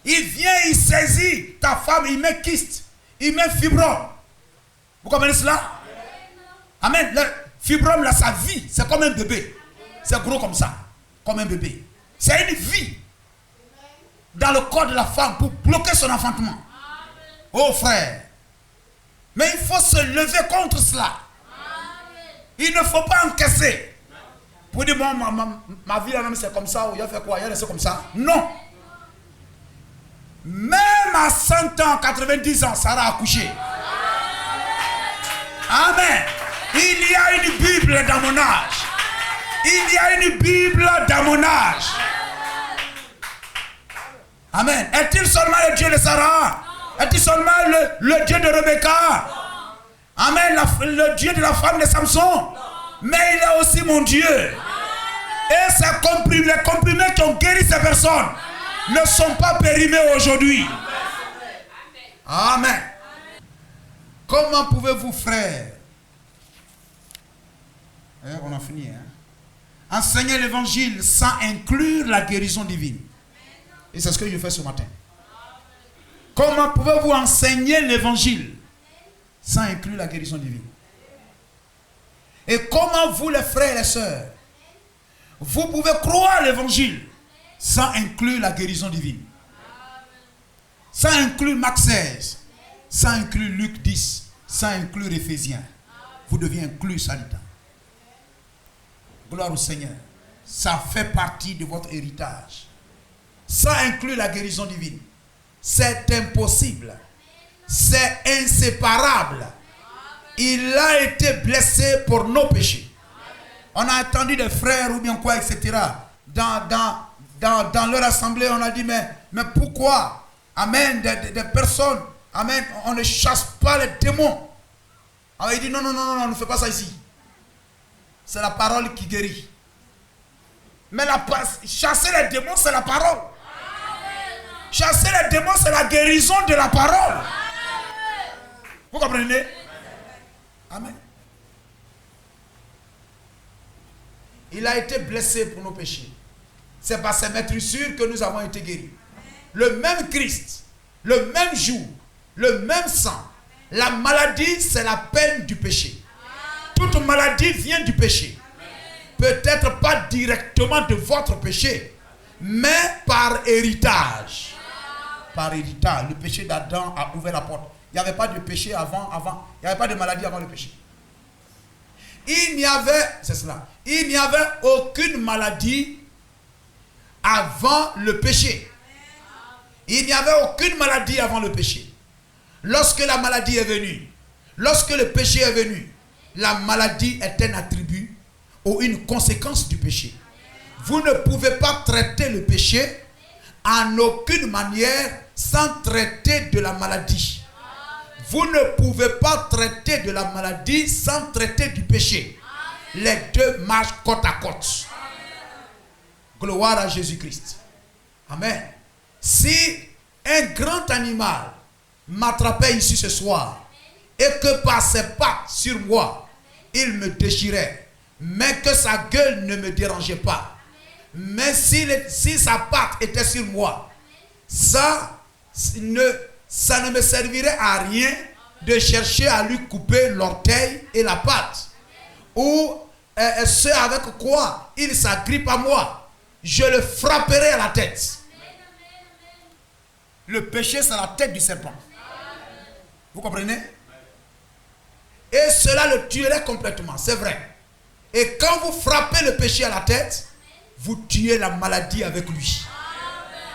Il vient, il saisit ta femme, il met kyste, il met fibrome. Vous comprenez cela? Amen. Le fibrome, là, sa vie, c'est comme un bébé. C'est gros comme ça, comme un bébé. C'est une vie dans le corps de la femme pour bloquer son enfantement. Oh frère. Mais il faut se lever contre cela. Il ne faut pas encaisser. Pour dire, bon, ma vie, là, c'est comme ça, ou il a fait quoi, il a laissé comme ça. Non. Même à 100 ans, 90 ans, Sarah a accouché. Amen. Il y a une Bible dans mon âge. Il y a une Bible dans mon âge. Amen. Est-il seulement le Dieu de Sarah? Est-il seulement le Dieu de Rebecca? Amen. Le Dieu de la femme de Samson. Mais il est aussi mon Dieu. Et les comprimés qui ont guéri ces personnes ne sont pas périmés aujourd'hui. Amen. Comment pouvez-vous, frères, on a fini, enseigner l'évangile sans inclure la guérison divine? Et c'est ce que je fais ce matin. Comment pouvez-vous enseigner l'évangile sans inclure la guérison divine? Et comment vous, les frères et les sœurs, vous pouvez croire l'évangile sans inclure la guérison divine? Sans inclure Marc 16, sans inclure Luc 10, sans inclure Éphésiens. Vous devez inclure ça dedans. Gloire au Seigneur. Ça fait partie de votre héritage. Sans inclure la guérison divine. C'est impossible. C'est inséparable. Il a été blessé pour nos péchés. On a entendu des frères ou bien quoi, etc. Dans leur assemblée, on a dit, mais pourquoi Amen, des personnes. Amen, on ne chasse pas les démons. Alors il dit non, on ne fait pas ça ici. C'est la parole qui guérit. Mais chasser les démons, c'est la parole. Chasser les démons, c'est la guérison de la parole. Vous comprenez? Amen. Il a été blessé pour nos péchés. C'est par ses meurtrissures que nous avons été guéris. Le même Christ, le même jour, le même sang. La maladie, c'est la peine du péché. Toute maladie vient du péché. Peut-être pas directement de votre péché, mais par héritage. Par héritage. Le péché d'Adam a ouvert la porte. Il n'y avait pas de péché avant. Il n'y avait pas de maladie avant le péché. Il n'y avait aucune maladie avant le péché. Il n'y avait aucune maladie avant le péché. Lorsque la maladie est venue, lorsque le péché est venu, la maladie est un attribut ou une conséquence du péché. Vous ne pouvez pas traiter le péché en aucune manière sans traiter de la maladie. Vous ne pouvez pas traiter de la maladie sans traiter du péché. Les deux marchent côte à côte. Gloire à Jésus-Christ. Amen. Si un grand animal m'attrapait ici ce soir et que par ses pattes sur moi, il me déchirait, mais que sa gueule ne me dérangeait pas, mais si sa patte était sur moi, ça ne me servirait à rien de chercher à lui couper l'orteil et la patte, ou ce avec quoi il s'agrippe à moi, je le frapperai à la tête. Le péché, c'est la tête du serpent. Vous comprenez? Et cela le tuerait complètement, c'est vrai. Et quand vous frappez le péché à la tête, vous tuez la maladie avec lui.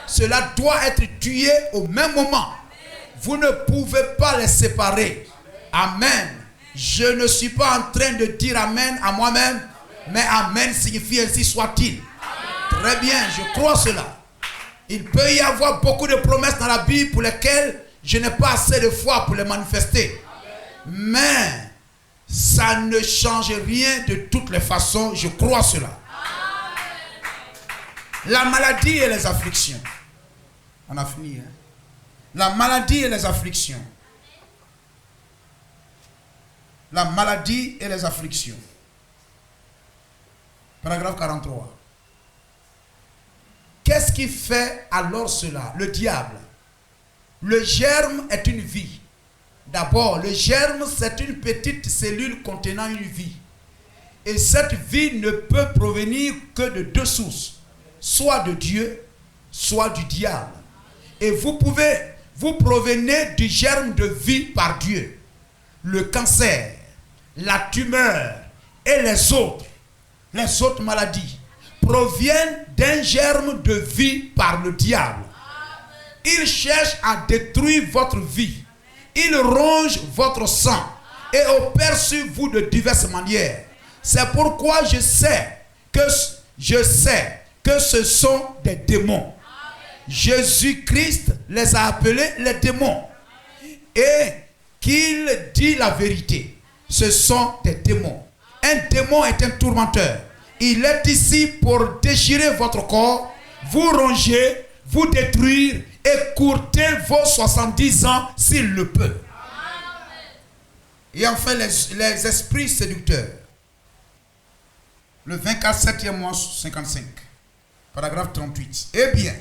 Cela doit être tué au même moment. Vous ne pouvez pas les séparer. Amen. Je ne suis pas en train de dire amen à moi-même, mais amen signifie ainsi soit-il. Très bien, je crois cela. Il peut y avoir beaucoup de promesses dans la Bible pour lesquelles je n'ai pas assez de foi pour les manifester. Mais ça ne change rien de toutes les façons, je crois cela. La maladie et les afflictions. On a fini, hein? La maladie et les afflictions. La maladie et les afflictions. Paragraphe 43. Qu'est-ce qui fait alors cela? Le diable. Le germe est une vie. D'abord, le germe, c'est une petite cellule contenant une vie. Et cette vie ne peut provenir que de deux sources. Soit de Dieu, soit du diable. Et vous provenez du germe de vie par Dieu. Le cancer, la tumeur et les autres maladies proviennent d'un germe de vie par le diable. Il cherche à détruire votre vie. Il ronge votre sang et opère sur vous de diverses manières. C'est pourquoi je sais que ce sont des démons. Jésus-Christ les a appelés les démons. Et qu'il dit la vérité. Ce sont des démons. Un démon est un tourmenteur. Il est ici pour déchirer votre corps, vous ronger, vous détruire et courter vos 70 ans s'il le peut. Et enfin les esprits séducteurs. Le 24 7e mois 55. Paragraphe 38. Eh bien,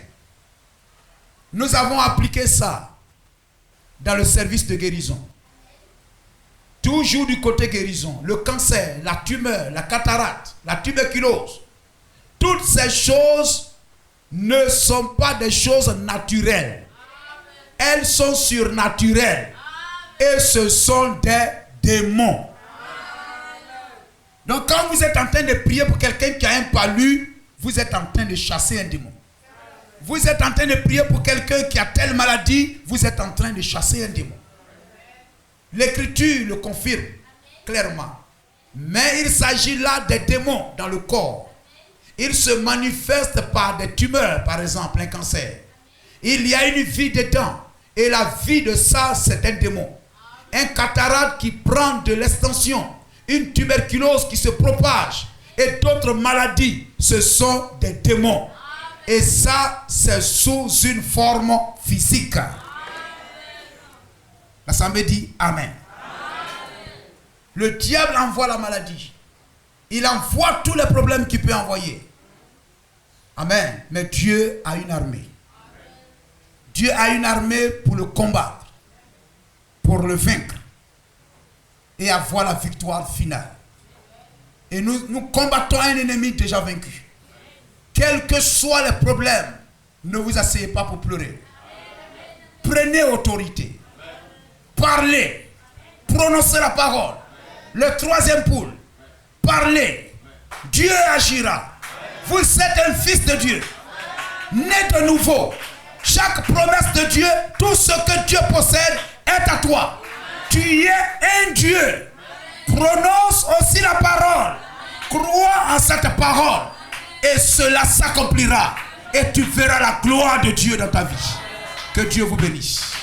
nous avons appliqué ça dans le service de guérison. Toujours du côté guérison. Le cancer, la tumeur, la cataracte, la tuberculose. Toutes ces choses ne sont pas des choses naturelles. Elles sont surnaturelles. Et ce sont des démons. Donc quand vous êtes en train de prier pour quelqu'un qui a un palu, vous êtes en train de chasser un démon. Vous êtes en train de prier pour quelqu'un qui a telle maladie, vous êtes en train de chasser un démon. L'Écriture le confirme clairement. Mais il s'agit là des démons dans le corps. Ils se manifestent par des tumeurs, par exemple, un cancer. il y a une vie dedans. Et la vie de ça, c'est un démon. Un cataracte qui prend de l'extension. Une tuberculose qui se propage. Et d'autres maladies, ce sont des démons. Et ça, c'est sous une forme physique. L'assemblée dit Amen. Le diable envoie la maladie. Il envoie tous les problèmes qu'il peut envoyer. Amen. Mais Dieu a une armée. Dieu a une armée pour le combattre, pour le vaincre et avoir la victoire finale. Et nous combattons un ennemi déjà vaincu. Quels que soient les problèmes, ne vous asseyez pas pour pleurer. Prenez autorité. Parlez. Prononcez la parole. Le troisième poule. Parlez. Dieu agira. Vous êtes un fils de Dieu. Né de nouveau. Chaque promesse de Dieu, tout ce que Dieu possède est à toi. Tu es un Dieu. Prononce aussi la parole. Crois en cette parole. Et cela s'accomplira. Et tu verras la gloire de Dieu dans ta vie. Que Dieu vous bénisse.